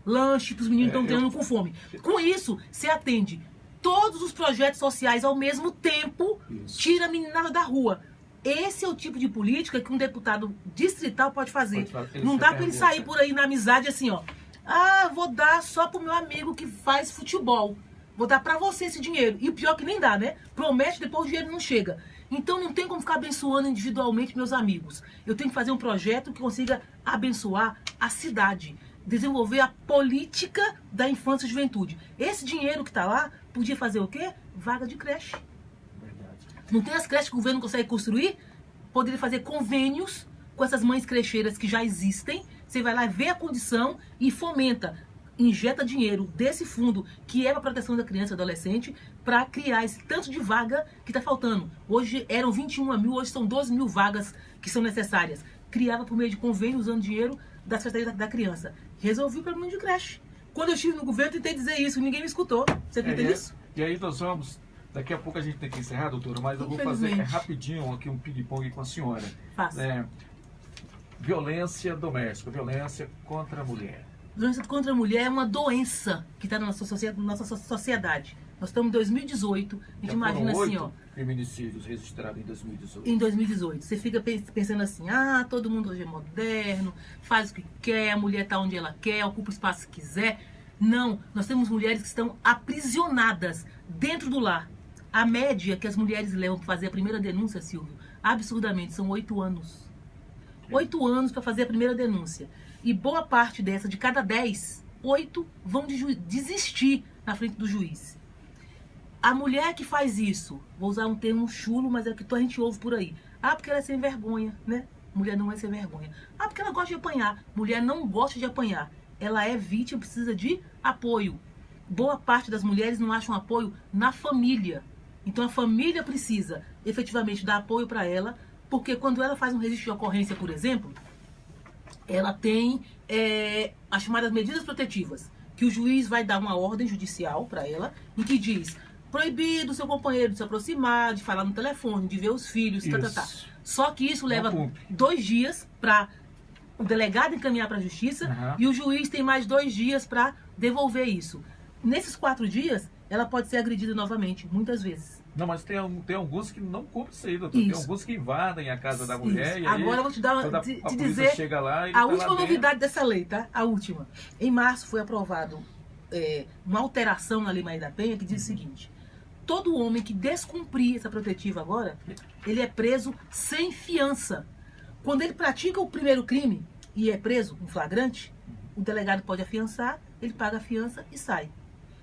Lanche, os meninos estão treinando com fome. Com isso, você atende todos os projetos sociais ao mesmo tempo, tira a meninada da rua. Esse é o tipo de política que um deputado distrital pode fazer. Ele Não se dá pra ele pergunta. sair por aí na amizade assim, ó. Ah, vou dar só pro meu amigo que faz futebol. Vou dar pra você esse dinheiro. E o pior que nem dá, né? Promete, depois o dinheiro não chega. Então não tem como ficar abençoando individualmente meus amigos. Eu tenho que fazer um projeto que consiga abençoar a cidade. Desenvolver a política da infância e juventude. Esse dinheiro que tá lá, podia fazer o quê? Vaga de creche. Verdade. Não tem as creches que o governo consegue construir? Poderia fazer convênios com essas mães crecheiras que já existem. Você vai lá ver a condição e fomenta, injeta dinheiro desse fundo que é para a proteção da criança e adolescente para criar esse tanto de vaga que está faltando. Hoje eram 21 mil, hoje são 12 mil vagas que são necessárias. Criava por meio de convênio usando dinheiro da Secretaria da Criança. Resolvi o problema de creche. Quando eu estive no governo, eu tentei dizer isso, ninguém me escutou. Você acredita nisso? E aí nós vamos, daqui a pouco a gente tem que encerrar, doutora, mas eu vou fazer Infelizmente. rapidinho aqui um ping-pong com a senhora. Faça. Violência doméstica, violência contra a mulher. Violência contra a mulher é uma doença que está na nossa sociedade. Nós estamos em 2018, a gente Já imagina foram assim, 8 ó. feminicídios registrados em 2018. Em 2018, você fica pensando assim, ah, todo mundo hoje é moderno, faz o que quer, a mulher está onde ela quer, ocupa o espaço que quiser. Não, nós temos mulheres que estão aprisionadas dentro do lar. A média que as mulheres levam para fazer a primeira denúncia, Silvio, absurdamente, são 8 anos. 8 anos para fazer a primeira denúncia. E boa parte dessa, de cada 10, 8 vão desistir na frente do juiz. A mulher que faz isso, vou usar um termo chulo, mas é o que a gente ouve por aí. Ah, porque ela é sem vergonha, né? Mulher não é sem vergonha. Ah, porque ela gosta de apanhar. Mulher não gosta de apanhar. Ela é vítima, precisa de apoio. Boa parte das mulheres não acham apoio na família. Então a família precisa efetivamente dar apoio para ela, porque quando ela faz um registro de ocorrência, por exemplo, ela tem as chamadas medidas protetivas, que o juiz vai dar uma ordem judicial para ela, em que diz proibido o seu companheiro de se aproximar, de falar no telefone, de ver os filhos, tá. Só que isso leva 2 dias para o delegado encaminhar para a justiça e o juiz tem mais 2 dias para devolver isso. Nesses 4 dias, ela pode ser agredida novamente, muitas vezes. Não, mas tem alguns que não cumprem isso aí, doutor. Tem alguns que invadem a casa da mulher. E agora aí, eu vou te dar te dizer chega lá e a última novidade dessa lei, tá? A última. Em março foi aprovado uma alteração na Lei Maria da Penha que diz o seguinte: todo homem que descumprir essa protetiva agora, ele é preso sem fiança. Quando ele pratica o primeiro crime e é preso em flagrante, o delegado pode afiançar, ele paga a fiança e sai.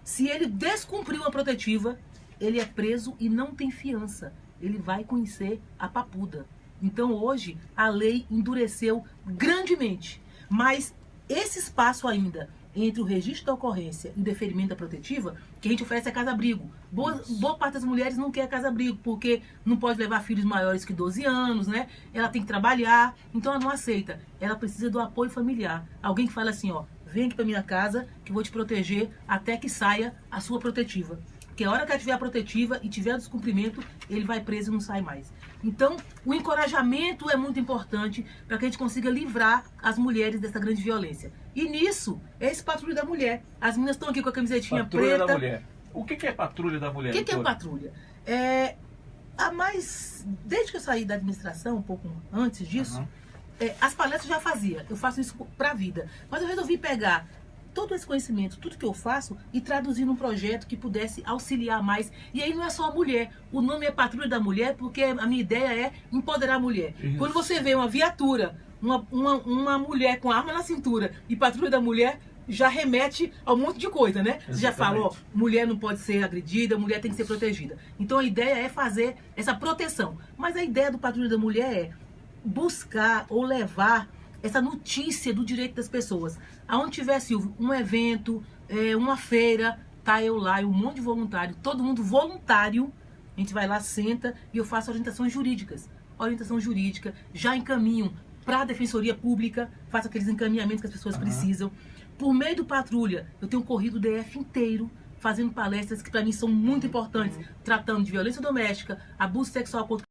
Se ele descumpriu a protetiva, ele é preso e não tem fiança. Ele vai conhecer a papuda. Então hoje a lei endureceu grandemente. Mas esse espaço ainda entre o registro da ocorrência e o deferimento da protetiva, que a gente oferece é casa-abrigo. Boa parte das mulheres não quer casa-abrigo, porque não pode levar filhos maiores que 12 anos, né? Ela tem que trabalhar, então ela não aceita. Ela precisa do apoio familiar. Alguém que fala assim, ó, vem aqui pra minha casa que eu vou te proteger até que saia a sua protetiva. Porque a hora que ela tiver a protetiva e tiver o descumprimento, ele vai preso e não sai mais. Então, o encorajamento é muito importante para que a gente consiga livrar as mulheres dessa grande violência. E nisso, é esse patrulho da mulher. As meninas estão aqui com a camisetinha patrulha preta. Da mulher. O que é patrulha da mulher? O que é patrulha? Desde que eu saí da administração, um pouco antes disso, as palestras eu já fazia. Eu faço isso para a vida. Mas eu resolvi pegar todo esse conhecimento, tudo que eu faço, e traduzir num projeto que pudesse auxiliar mais. E aí não é só a mulher. O nome é Patrulha da Mulher, porque a minha ideia é empoderar a mulher. Isso. Quando você vê uma viatura, uma mulher com arma na cintura e Patrulha da Mulher, já remete a um monte de coisa, né? Exatamente. Você já falou, mulher não pode ser agredida, mulher tem que ser protegida. Então a ideia é fazer essa proteção. Mas a ideia do Patrulha da Mulher é buscar ou levar essa notícia do direito das pessoas. Aonde tiver, Silvio, um evento, uma feira, tá eu lá, e um monte de voluntário, todo mundo voluntário, a gente vai lá, senta, e eu faço orientações jurídicas. Orientação jurídica, já encaminho para a Defensoria Pública, faço aqueles encaminhamentos que as pessoas precisam. Por meio do Patrulha, eu tenho corrido o DF inteiro, fazendo palestras que para mim são muito importantes, tratando de violência doméstica, abuso sexual contra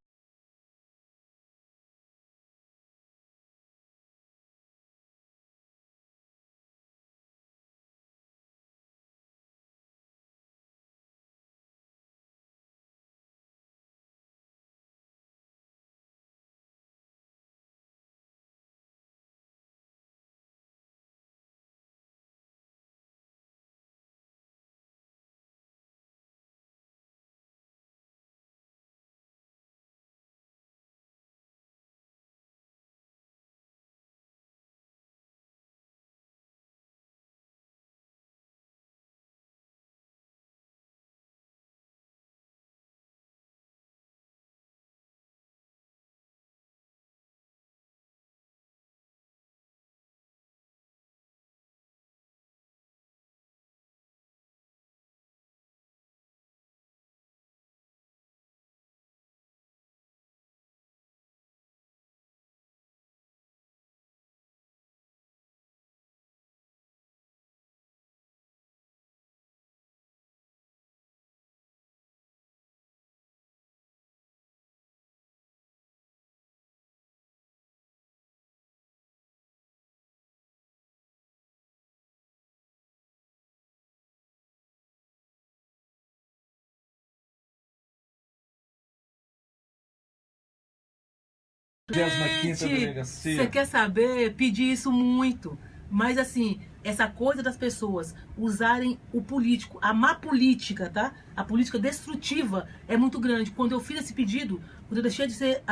25ª delegacia. Você quer saber? Pedi isso muito. Mas assim, essa coisa das pessoas usarem o político, a má política, tá? A política destrutiva é muito grande. Quando eu fiz esse pedido, quando eu deixei de ser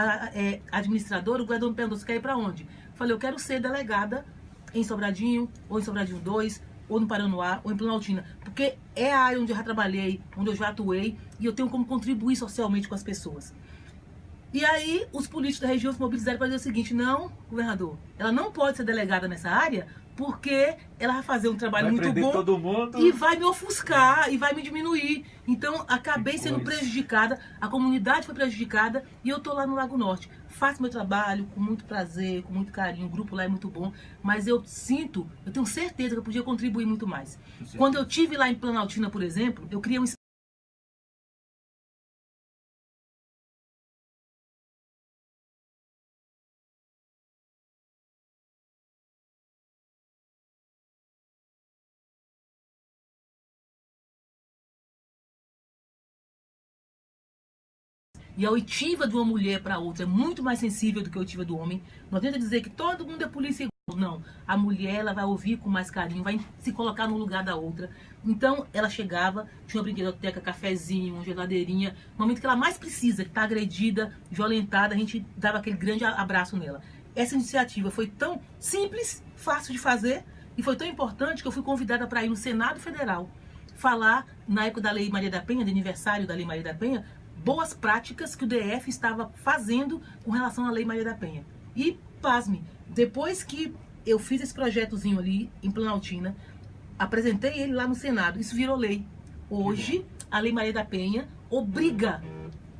administradora, o governador me perguntou: você quer ir pra onde? Eu falei: eu quero ser delegada em Sobradinho, ou em Sobradinho 2, ou no Paranoá, ou em Planaltina. Porque é a área onde eu já trabalhei, onde eu já atuei, e eu tenho como contribuir socialmente com as pessoas. E aí, os políticos da região se mobilizaram para dizer o seguinte: não, governador, ela não pode ser delegada nessa área, porque ela vai fazer um trabalho muito bom todo mundo. e vai me ofuscar e vai me diminuir. Então, acabei sendo prejudicada, a comunidade foi prejudicada e eu tô lá no Lago Norte. Faço meu trabalho com muito prazer, com muito carinho, o grupo lá é muito bom, mas eu tenho certeza que eu podia contribuir muito mais. Quando eu tive lá em Planaltina, por exemplo, eu criei um E a oitiva de uma mulher para outra é muito mais sensível do que a oitiva do homem. Não tenta dizer que todo mundo é polícia igual. Não. A mulher, ela vai ouvir com mais carinho, vai se colocar no lugar da outra. Então, ela chegava, tinha uma brinquedoteca, cafezinho, uma geladeirinha. No momento que ela mais precisa, que está agredida, violentada, a gente dava aquele grande abraço nela. Essa iniciativa foi tão simples, fácil de fazer, e foi tão importante que eu fui convidada para ir no Senado Federal falar, na época da Lei Maria da Penha, de aniversário da Lei Maria da Penha, boas práticas que o DF estava fazendo com relação à Lei Maria da Penha. E, pasme, depois que eu fiz esse projetozinho ali em Planaltina, apresentei ele lá no Senado, isso virou lei. Hoje, a Lei Maria da Penha obriga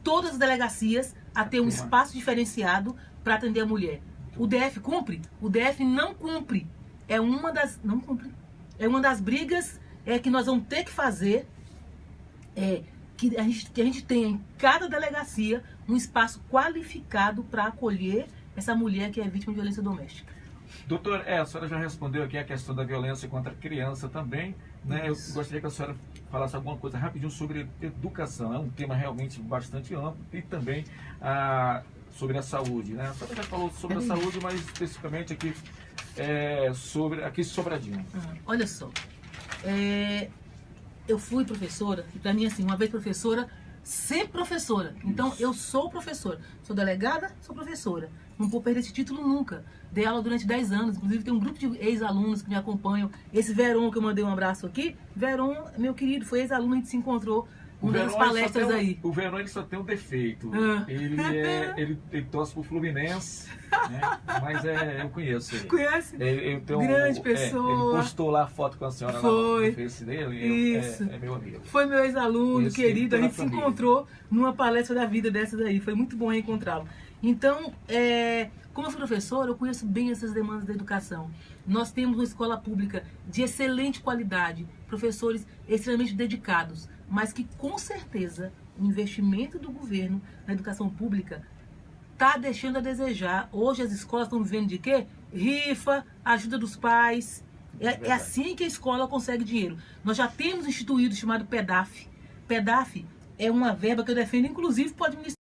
todas as delegacias a ter um espaço diferenciado para atender a mulher. O DF cumpre? O DF não cumpre. Não cumpre. É uma das brigas que nós vamos ter que fazer, que a gente tenha em cada delegacia um espaço qualificado para acolher essa mulher que é vítima de violência doméstica. Doutor, a senhora já respondeu aqui a questão da violência contra a criança também, né? Eu gostaria que a senhora falasse alguma coisa rapidinho sobre educação. É um tema realmente bastante amplo e também sobre a saúde, né? A senhora já falou sobre a saúde, mas especificamente aqui sobre Sobradinho. Olha só, eu fui professora, e para mim assim, uma vez professora, sempre professora. Então eu sou professora, sou delegada, sou professora. Não vou perder esse título nunca. Dei aula durante 10 anos, inclusive tem um grupo de ex-alunos que me acompanham. Esse Veron que eu mandei um abraço aqui, Veron, meu querido, foi ex-aluno, a gente se encontrou numa das palestras aí. O Veron, ele só tem um defeito. Ele torce pro Fluminense, né? Mas eu conheço ele. Conhece? Grande pessoa. Ele postou lá a foto com a senhora lá no Face dele. Isso. É meu amigo. Foi meu ex-aluno, querido. A gente se família. encontrou numa palestra da vida dessas aí. Foi muito bom reencontrá-lo. Então, como eu sou professora, eu conheço bem essas demandas da educação. Nós temos uma escola pública de excelente qualidade, professores extremamente dedicados, mas que com certeza o investimento do governo na educação pública está deixando a desejar. Hoje as escolas estão vivendo de quê? Rifa, ajuda dos pais. É assim que a escola consegue dinheiro. Nós já temos instituído o chamado PEDAF. PEDAF é uma verba que eu defendo, inclusive, para o administrador.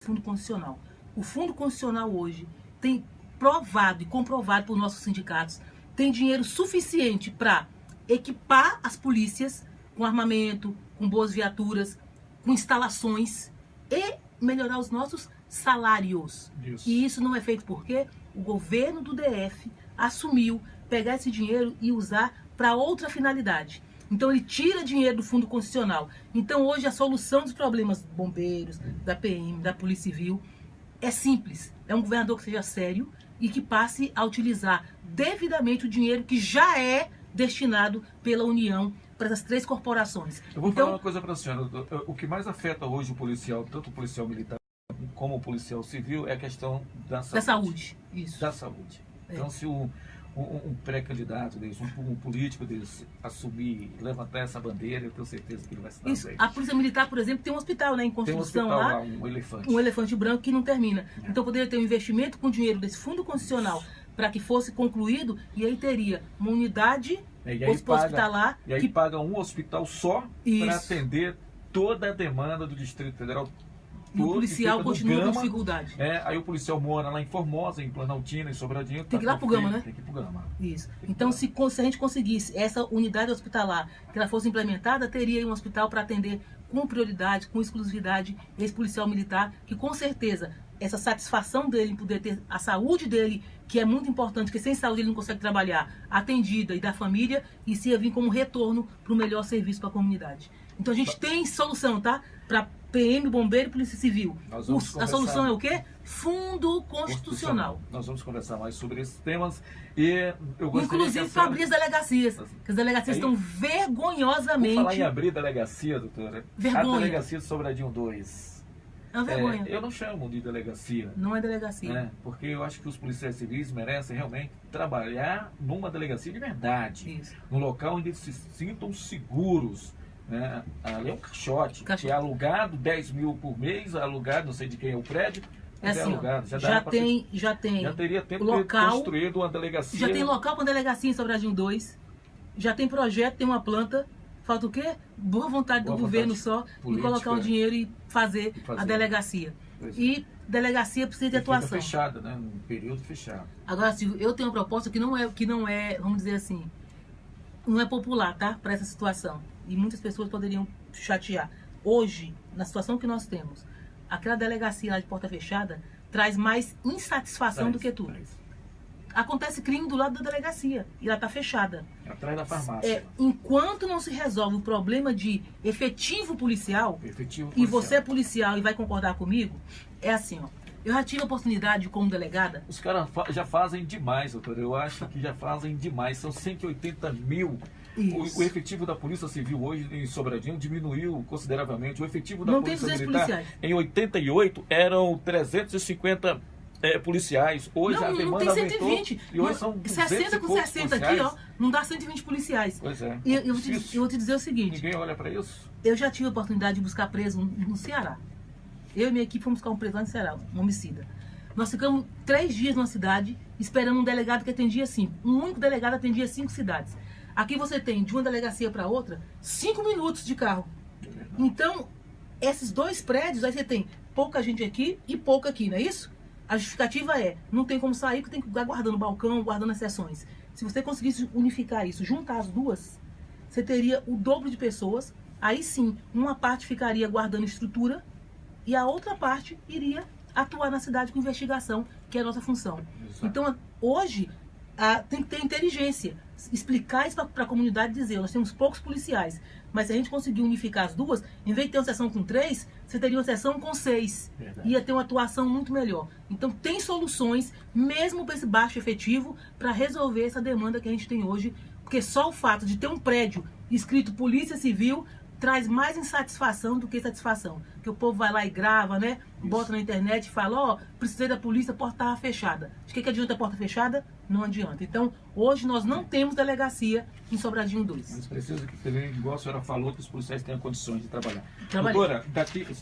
Fundo Constitucional. O Fundo Constitucional hoje tem provado e comprovado por nossos sindicatos, tem dinheiro suficiente para equipar as polícias com armamento, com boas viaturas, com instalações e melhorar os nossos salários. Isso. E isso não é feito porque o governo do DF assumiu pegar esse dinheiro e usar para outra finalidade. Então ele tira dinheiro do Fundo Constitucional. Então hoje a solução dos problemas dos bombeiros, da PM, da Polícia Civil é simples. É um governador que seja sério e que passe a utilizar devidamente o dinheiro que já é destinado pela União para essas 3 corporações. Eu vou falar uma coisa para a senhora. O que mais afeta hoje o policial, tanto o policial militar como o policial civil, é a questão da saúde. Da saúde, isso. Da saúde. Então, se um pré-candidato deles, um político deles assumir, levantar essa bandeira, eu tenho certeza que ele vai se dar isso. bem. A Polícia Militar, por exemplo, tem um hospital, né, em construção tem um hospital lá, um elefante. um elefante branco que não termina. Então poderia ter um investimento com dinheiro desse Fundo Constitucional para que fosse concluído, e aí teria uma unidade hospitalar. E aí paga um hospital só para Isso. atender toda a demanda do Distrito Federal. E o policial continua com dificuldade. Aí o policial mora lá em Formosa, em Planaltina, em Sobradinho. Tem que ir lá pro Gama, né? Tem que ir pro Gama. Isso. Então, se a gente conseguisse essa unidade hospitalar, que ela fosse implementada, teria um hospital para atender com prioridade, com exclusividade, esse policial militar, que com certeza essa satisfação dele em poder ter a saúde dele, que é muito importante, porque sem saúde ele não consegue trabalhar, atendida, e da família, e se ia vir como retorno para o melhor serviço para a comunidade. Então a gente tem solução, tá? Para PM, Bombeiro e Polícia Civil. A solução é o quê? Fundo Constitucional. Nós vamos conversar mais sobre esses temas. E eu gostaria inclusive para abrir as delegacias. Que as delegacias estão vergonhosamente... Vou falar em abrir delegacia, doutora. Vergonha. A delegacia de Sobradinho 2. É uma vergonha. Eu não chamo de delegacia. Não é delegacia. Porque eu acho que os policiais civis merecem realmente trabalhar numa delegacia de verdade. Isso. Num local onde eles se sintam seguros. Ali é um caixote, que é alugado 10 mil por mês, alugado, não sei de quem é o prédio, mas assim, alugado. Já teria tempo local, de construir uma delegacia. Já tem local para delegacia em Sobradinho 2, já tem projeto, tem uma planta, falta o quê? Boa vontade do governo só, em colocar o dinheiro e fazer a delegacia. E delegacia precisa de atuação. Fica fechada, né? Num período fechado. Agora, Silvio, eu tenho uma proposta que não é, vamos dizer assim, não é popular, tá? Para essa situação. E muitas pessoas poderiam chatear. Hoje, na situação que nós temos, aquela delegacia lá de porta fechada traz mais insatisfação do que tudo. Acontece crime do lado da delegacia e ela está fechada. Atrás da farmácia. Enquanto não se resolve o problema de efetivo policial, e você é policial e vai concordar comigo, é assim, ó. Eu já tive a oportunidade como delegada. Os caras já fazem demais, doutor. Eu acho que já fazem demais. São 180 mil. O efetivo da Polícia Civil hoje em Sobradinho diminuiu consideravelmente. O efetivo da Polícia Militar policiais. Em 88 eram 350 policiais. Hoje a demanda não tem 120. Aumentou, e hoje são 60 com 60 aqui, ó. Não dá 120 policiais. Pois é. E eu vou te dizer o seguinte. Ninguém olha para isso? Eu já tive a oportunidade de buscar preso no Ceará. Eu e minha equipe fomos buscar um preso lá no Ceará, um homicida. Nós ficamos 3 dias numa cidade esperando um delegado que atendia 5. Um único delegado atendia 5 cidades. Aqui você tem, de uma delegacia para outra, 5 minutos de carro. Então, esses 2 prédios, aí você tem pouca gente aqui e pouca aqui, não é isso? A justificativa é, não tem como sair, porque tem que ficar guardando o balcão, guardando as sessões. Se você conseguisse unificar isso, juntar as duas, você teria o dobro de pessoas. Aí sim, uma parte ficaria guardando estrutura e a outra parte iria atuar na cidade com investigação, que é a nossa função. Exato. Então, hoje, tem que ter inteligência. Explicar isso para a comunidade e dizer, nós temos poucos policiais, mas se a gente conseguir unificar as duas, em vez de ter uma sessão com 3, você teria uma sessão com 6. Verdade. Ia ter uma atuação muito melhor. Então, tem soluções, mesmo para esse baixo efetivo, para resolver essa demanda que a gente tem hoje, porque só o fato de ter um prédio escrito Polícia Civil traz mais insatisfação do que satisfação. Porque o povo vai lá e grava, né? Bota na internet e fala, precisei da polícia, a porta estava fechada. De que adianta a porta fechada? não adianta. Então, hoje nós não temos delegacia em Sobradinho 2. Mas precisa que, igual a senhora falou, que os policiais tenham condições de trabalhar. Trabalhei. Doutora,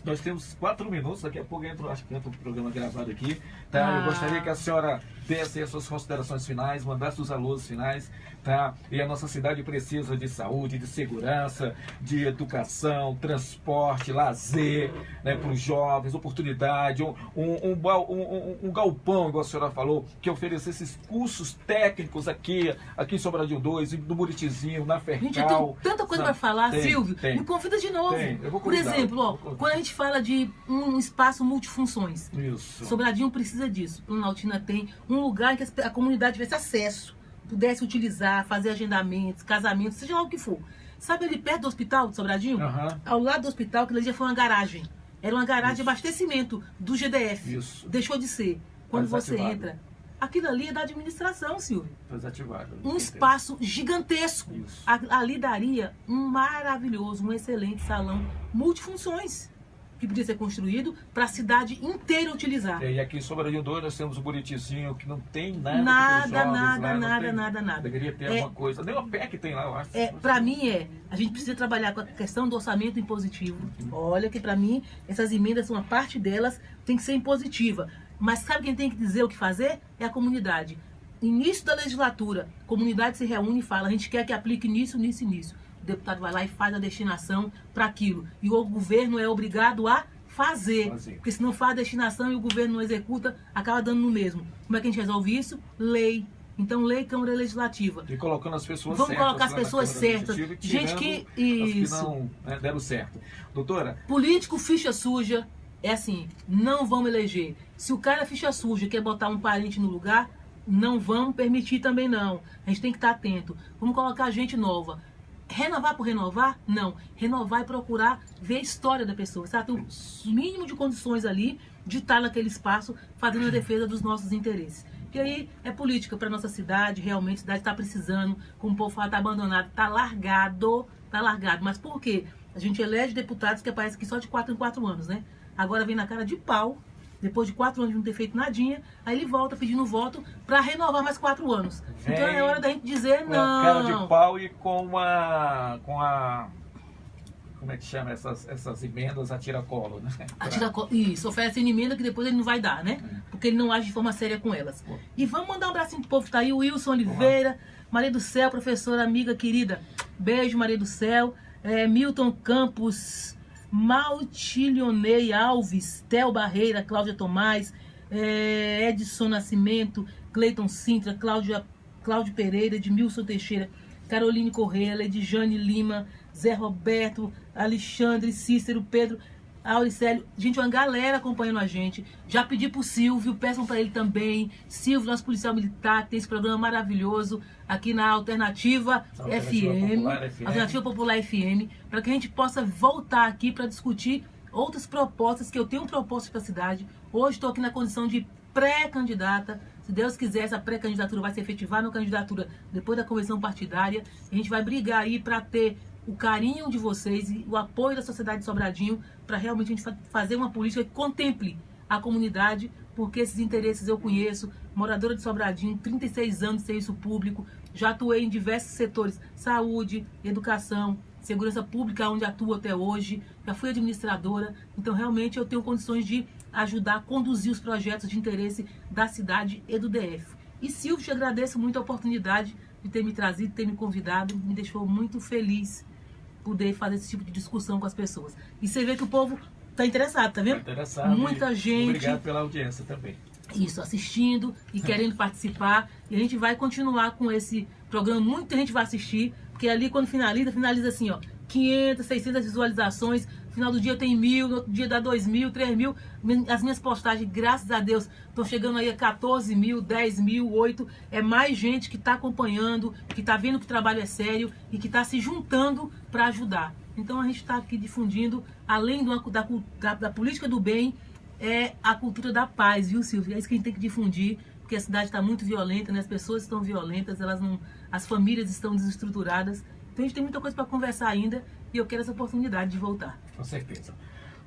nós temos 4 minutos, daqui a pouco acho que entra o programa gravado aqui. Tá? Eu gostaria que a senhora desse as suas considerações finais, mandasse os alôs finais. Tá? E a nossa cidade precisa de saúde, de segurança, de educação, transporte, lazer, né, para os jovens, oportunidade, um galpão, igual a senhora falou, que oferecesse esses cursos técnicos aqui em Sobradinho 2, no Buritizinho, na Fercal. Gente, eu tenho tanta coisa para falar, Silvio. Me convida de novo. Eu vou Por exemplo, quando a gente fala de um espaço multifunções, isso. Sobradinho precisa disso. Planaltina tem um lugar em que a comunidade tivesse acesso, pudesse utilizar, fazer agendamentos, casamentos, seja lá o que for. Sabe ali perto do hospital de Sobradinho? Ao lado do hospital, que dia foi uma garagem. Era uma garagem de abastecimento do GDF. Isso. Deixou de ser. Quando você entra... Aquilo ali é da administração, Silvio. Foi desativado. Um espaço gigantesco. Isso. Ali daria um maravilhoso, um excelente salão multifunções que podia ser construído para a cidade inteira utilizar. E aqui em Sobradinho 2 nós temos o Buritizinho, que não tem nada. Nada. Deveria ter alguma coisa. Nem o PEC tem lá, eu acho. Para mim a gente precisa trabalhar com a questão do orçamento impositivo. Olha que para mim essas emendas, uma parte delas tem que ser impositiva. Mas sabe quem tem que dizer o que fazer? É a comunidade. Início da legislatura, a comunidade se reúne e fala, a gente quer que aplique nisso. O deputado vai lá e faz a destinação para aquilo. E o governo é obrigado a fazer. Porque se não faz a destinação e o governo não executa, acaba dando no mesmo. Como é que a gente resolve isso? Lei. Então, lei, Câmara Legislativa. E colocando as pessoas certas. Vamos colocar as pessoas certas. Gente que... Isso. Que não deram certo. Doutora? Político, ficha suja. É assim, não vamos eleger. Se o cara é ficha suja quer botar um parente no lugar, não vamos permitir também não. A gente tem que estar atento. Vamos colocar gente nova. Renovar por renovar? Não. Renovar e procurar ver a história da pessoa. Sabe? Tem o mínimo de condições ali de estar naquele espaço fazendo a defesa dos nossos interesses. E aí é política para nossa cidade, realmente a cidade está precisando, como o povo fala, está abandonado, está largado. Mas por quê? A gente elege deputados que aparecem aqui só de 4 em 4 anos, né? Agora vem na cara de pau, depois de 4 anos de não ter feito nadinha, aí ele volta pedindo voto para renovar mais 4 anos. Então é hora da gente dizer não. Com a cara de pau e com a como é que chama essas emendas a tiracolo, né? A tiracolo, isso, oferece emenda que depois ele não vai dar, né? Porque ele não age de forma séria com elas. E vamos mandar um abracinho pro povo que tá aí, o Wilson Oliveira, Maria do Céu, professora, amiga, querida. Beijo, Maria do Céu. Milton Campos, Maltilionei Alves, Theo Barreira, Cláudia Tomás, Edson Nascimento, Cleiton Sintra, Cláudio Pereira, Edmilson Teixeira, Caroline Correia, Ledjane Lima, Zé Roberto, Alexandre, Cícero, Pedro, Auricélio. Gente, uma galera acompanhando a gente. Já pedi pro Silvio, peçam para ele também. Silvio, nosso policial militar, que tem esse programa maravilhoso aqui na Alternativa FM, Alternativa Popular FM, para que a gente possa voltar aqui para discutir outras propostas, que eu tenho propostas para a cidade. Hoje estou aqui na condição de pré-candidata. Se Deus quiser, essa pré-candidatura vai se efetivar na candidatura depois da convenção partidária. A gente vai brigar aí para ter o carinho de vocês e o apoio da sociedade de Sobradinho para realmente a gente fazer uma política que contemple a comunidade, porque esses interesses eu conheço, moradora de Sobradinho, 36 anos de serviço público, já atuei em diversos setores, saúde, educação, segurança pública, onde atuo até hoje, já fui administradora, então realmente eu tenho condições de ajudar a conduzir os projetos de interesse da cidade e do DF. E Silvio, te agradeço muito a oportunidade de ter me trazido, ter me convidado, me deixou muito feliz poder fazer esse tipo de discussão com as pessoas. E você vê que o povo está interessado, tá vendo? Tá interessado. Muita gente. Obrigado pela audiência também. Isso, assistindo e querendo participar. E a gente vai continuar com esse programa. Muita gente vai assistir, porque ali quando finaliza assim, ó, 500, 600 visualizações. No final do dia tem 1.000, no outro dia dá 2.000, 3.000. As minhas postagens, graças a Deus, estão chegando aí a 14.000, 10.000, 8. É mais gente que está acompanhando, que está vendo que o trabalho é sério e que está se juntando para ajudar. Então a gente está aqui difundindo, além da política do bem, é a cultura da paz, viu, Silvia? É isso que a gente tem que difundir, porque a cidade está muito violenta, né? As pessoas estão violentas, as famílias estão desestruturadas. Então a gente tem muita coisa para conversar ainda e eu quero essa oportunidade de voltar. Com certeza.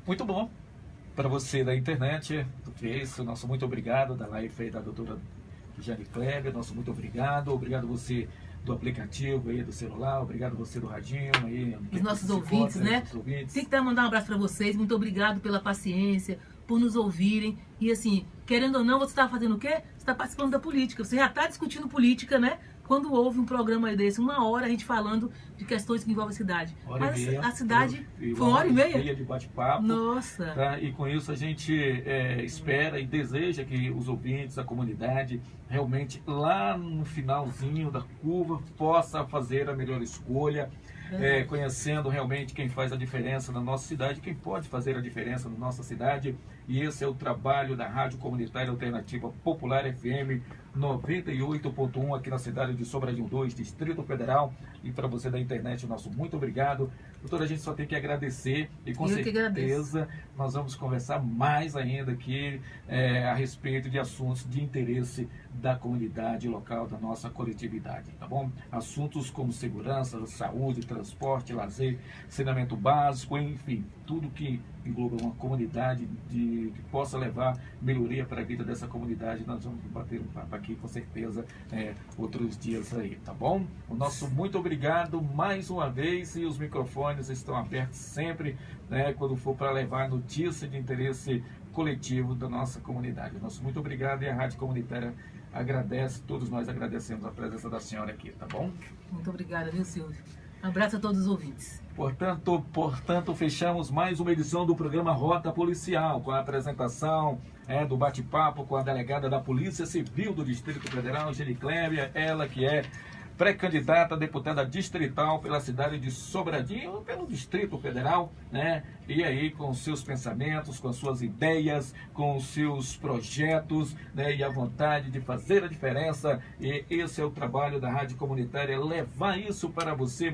Muito bom. Para você da internet, do Face, nosso muito obrigado da live aí da doutora Jane Kleber, nosso muito obrigado. Obrigado você do aplicativo aí, do celular, obrigado você do radinho aí. Os nossos ouvintes, né? Tem que mandar um abraço para vocês, muito obrigado pela paciência, por nos ouvirem. E assim, querendo ou não, você está fazendo o quê? Você está participando da política, você já está discutindo política, né? Quando houve um programa desse, 1 hora a gente falando de questões que envolvem a cidade. Mas a cidade foi 1h30 de bate-papo. Nossa! Tá? E com isso a gente espera e deseja que os ouvintes, a comunidade, realmente lá no finalzinho da curva possa fazer a melhor escolha, conhecendo realmente quem faz a diferença na nossa cidade, quem pode fazer a diferença na nossa cidade. E esse é o trabalho da Rádio Comunitária Alternativa Popular FM 98.1 aqui na cidade de Sobradinho 2, Distrito Federal. E para você da internet, nosso muito obrigado. Doutora, a gente só tem que agradecer e com certeza nós vamos conversar mais ainda aqui a respeito de assuntos de interesse da comunidade local, da nossa coletividade, tá bom? Assuntos como segurança, saúde, transporte, lazer, saneamento básico, enfim, tudo que engloba uma comunidade que possa levar melhoria para a vida dessa comunidade. Nós vamos bater um papo aqui com certeza outros dias aí, tá bom? O nosso muito obrigado mais uma vez, e os microfones estão abertos sempre, né, quando for para levar notícia de interesse coletivo da nossa comunidade. Nosso muito obrigado, e a Rádio Comunitária agradece, todos nós agradecemos a presença da senhora aqui, tá bom? Muito obrigada, viu, Silvio? Um abraço a todos os ouvintes. Portanto, fechamos mais uma edição do programa Rota Policial, com a apresentação do bate-papo com a delegada da Polícia Civil do Distrito Federal, Jane Kleber, ela que é pré-candidata a deputada distrital pela cidade de Sobradinho, pelo Distrito Federal, né? E aí com seus pensamentos, com as suas ideias, com os seus projetos, né? E a vontade de fazer a diferença. E esse é o trabalho da Rádio Comunitária, levar isso para você.